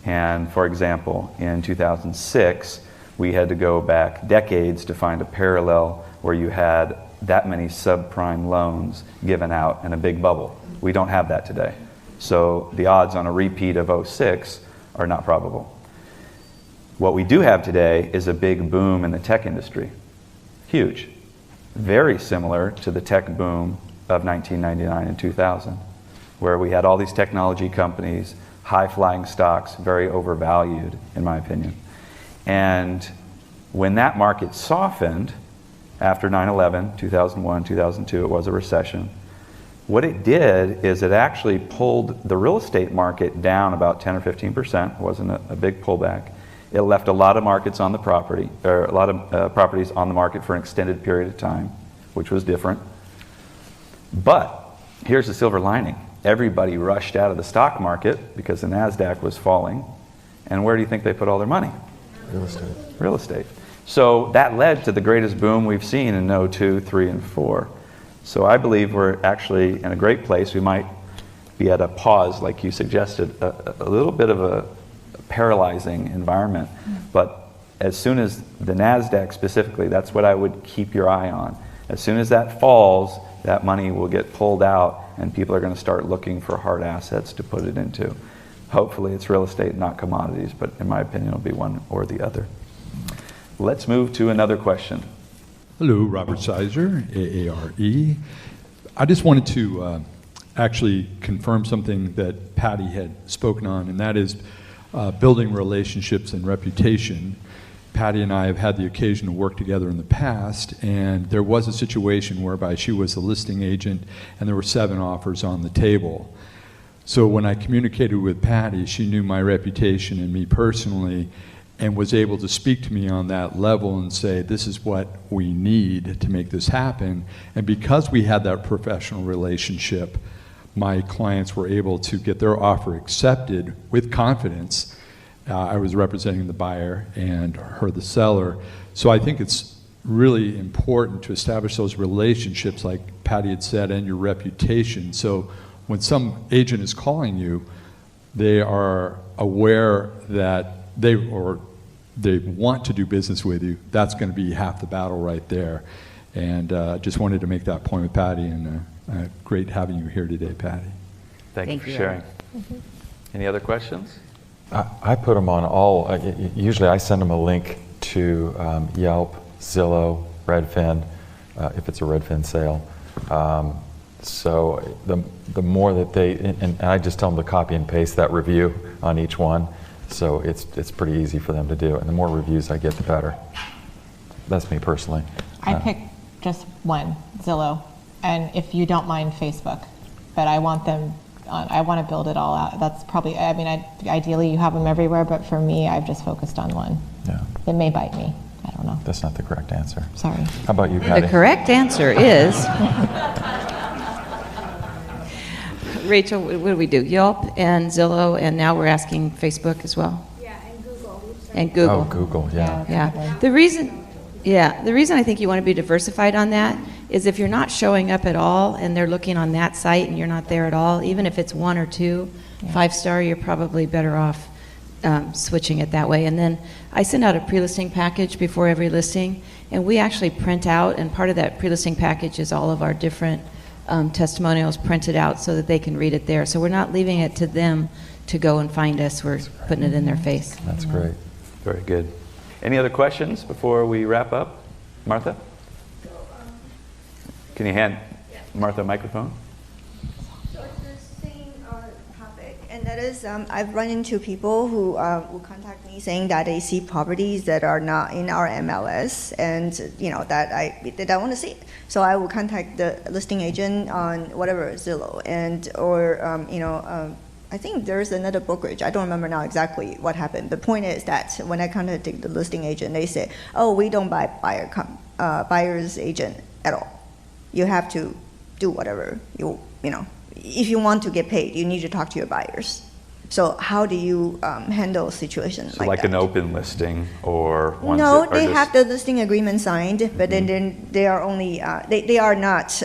And for example, in 2006, we had to go back decades to find a parallel where you had that many subprime loans given out in a big bubble. We don't have that today. So the odds on a repeat of 06 are not probable. What we do have today is a big boom in the tech industry. Huge. Very similar to the tech boom of 1999 and 2000, where we had all these technology companies, high-flying stocks, very overvalued, in my opinion. And when that market softened after 9/11, 2001, 2002, it was a recession. What it did is it actually pulled the real estate market down about 10 or 15%. It wasn't a big pullback. It left a lot of markets on the property, or a lot of properties on the market for an extended period of time, which was different. But here's the silver lining. Everybody rushed out of the stock market because the NASDAQ was falling. And where do you think they put all their money? Real estate. Real estate. So that led to the greatest boom we've seen in 02, 3, and 4. So I believe we're actually in a great place. We might be at a pause, like you suggested, a little bit of a paralyzing environment. But as soon as the NASDAQ specifically, that's what I would keep your eye on. As soon as that falls, that money will get pulled out and people are going to start looking for hard assets to put it into. Hopefully it's real estate, not commodities, but in my opinion it'll be one or the other. Let's move to another question. Hello, Robert Sizer, AARE. I just wanted to actually confirm something that Patty had spoken on, and that is building relationships and reputation. Patty and I have had the occasion to work together in the past, and there was a situation whereby she was a listing agent and there were 7 offers on the table. So when I communicated with Patty, she knew my reputation and me personally, and was able to speak to me on that level and say, this is what we need to make this happen. And because we had that professional relationship, my clients were able to get their offer accepted with confidence. I was representing the buyer and her the seller. So I think it's really important to establish those relationships, like Patty had said, and your reputation. So when some agent is calling you, they are aware that they want to do business with you. That's going to be half the battle right there. And just wanted to make that point with Patty, and great having you here today, Patty. Thank you for sharing. Any other questions? I put them on all, usually I send them a link to Yelp, Zillow, Redfin, if it's a Redfin sale. So the more that they, and I just tell them to copy and paste that review on each one. So it's pretty easy for them to do. And the more reviews I get, the better. That's me personally. I pick just one, Zillow. And if you don't mind, Facebook. But I want them, I want to build it all out. That's probably, I mean, ideally you have them everywhere, but for me, I've just focused on one. Yeah. It may bite me. I don't know. That's not the correct answer. Sorry. How about you, Patty? The correct answer is, Rachel, what do we do? Yelp and Zillow, and now we're asking Facebook as well? Yeah, and Google. And Google. Oh, Google, yeah. Yeah. The reason I think you want to be diversified on that is if you're not showing up at all and they're looking on that site and you're not there at all, even if it's 1 or 2 5-star, you're probably better off switching it that way. And then I send out a pre-listing package before every listing, and we actually print out, and part of that pre-listing package is all of our different testimonials printed out so that they can read it there. So we're not leaving it to them to go and find us, we're putting it in their face. That's great. Very good. Any other questions before we wrap up? Martha? Can you hand Martha a microphone? So it's the same topic, and that is I've run into people who will contact me saying that they see properties that are not in our MLS, and that I want to see. So I will contact the listing agent on whatever Zillow I think there's another brokerage. I don't remember now exactly what happened. The point is that when I contacted the listing agent, they say, "Oh, we don't buy buyer's agent at all. You have to do whatever if you want to get paid, you need to talk to your buyers." So how do you handle a situation like that? An open listing or ones No, that are they just... have the listing agreement signed, but then they are only they are not.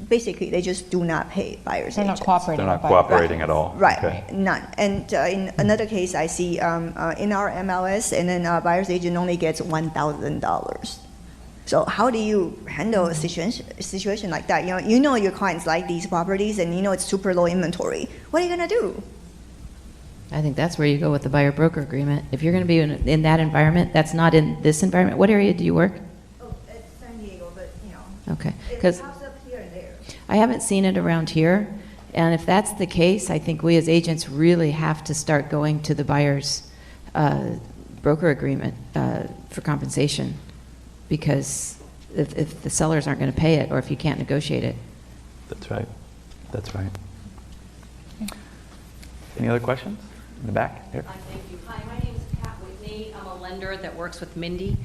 Basically, they just do not pay buyers agents. They're not cooperating at all. Right, Okay. none. And in another case, I see in our MLS, and then buyer's agent only gets $1,000. So how do you handle a situation like that? You know your clients like these properties, and it's super low inventory. What are you gonna do? I think that's where you go with the buyer-broker agreement. If you're going to be in that environment, that's not in this environment. What area do you work? Oh, it's San Diego, but Okay, it because pops up here and there. I haven't seen it around here, and if that's the case, I think we as agents really have to start going to the buyer's broker agreement for compensation, because if the sellers aren't going to pay it, or if you can't negotiate it. That's right. That's right. Any other questions? In the back? Here. Thank you. Hi, my name is Pat Whitney. I'm a lender that works with Mindy.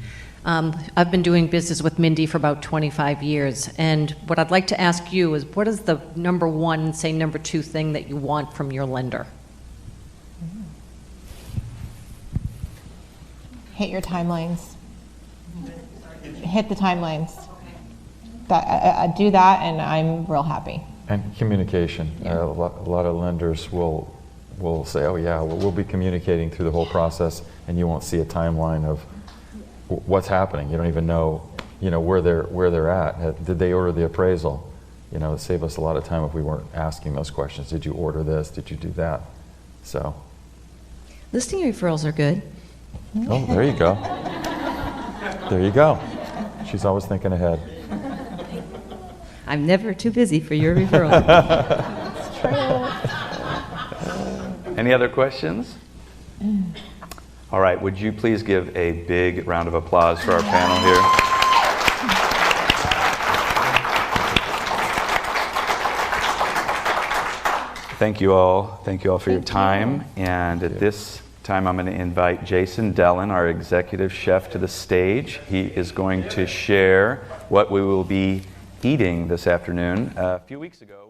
I've been doing business with Mindy for about 25 years, and what I'd like to ask you is, what is the number one, say number two thing that you want from your lender? Hit your timelines. Hit the timelines. I do that, and I'm real happy. And communication. A lot of lenders will say, "Oh yeah, we'll be communicating through the whole process," and you won't see a timeline of what's happening. You don't even know, where they're at. Did they order the appraisal? It'd save us a lot of time if we weren't asking those questions. Did you order this? Did you do that? So. Listing referrals are good. Oh, there you go. There you go. She's always thinking ahead. I'm never too busy for your referral. Any other questions? All right, would you please give a big round of applause for our panel here? Thank you all. Thank you all for your time. And at this time, I'm going to invite Jason Dellin, our executive chef, to the stage. He is going to share what we will be eating this afternoon. A few weeks ago,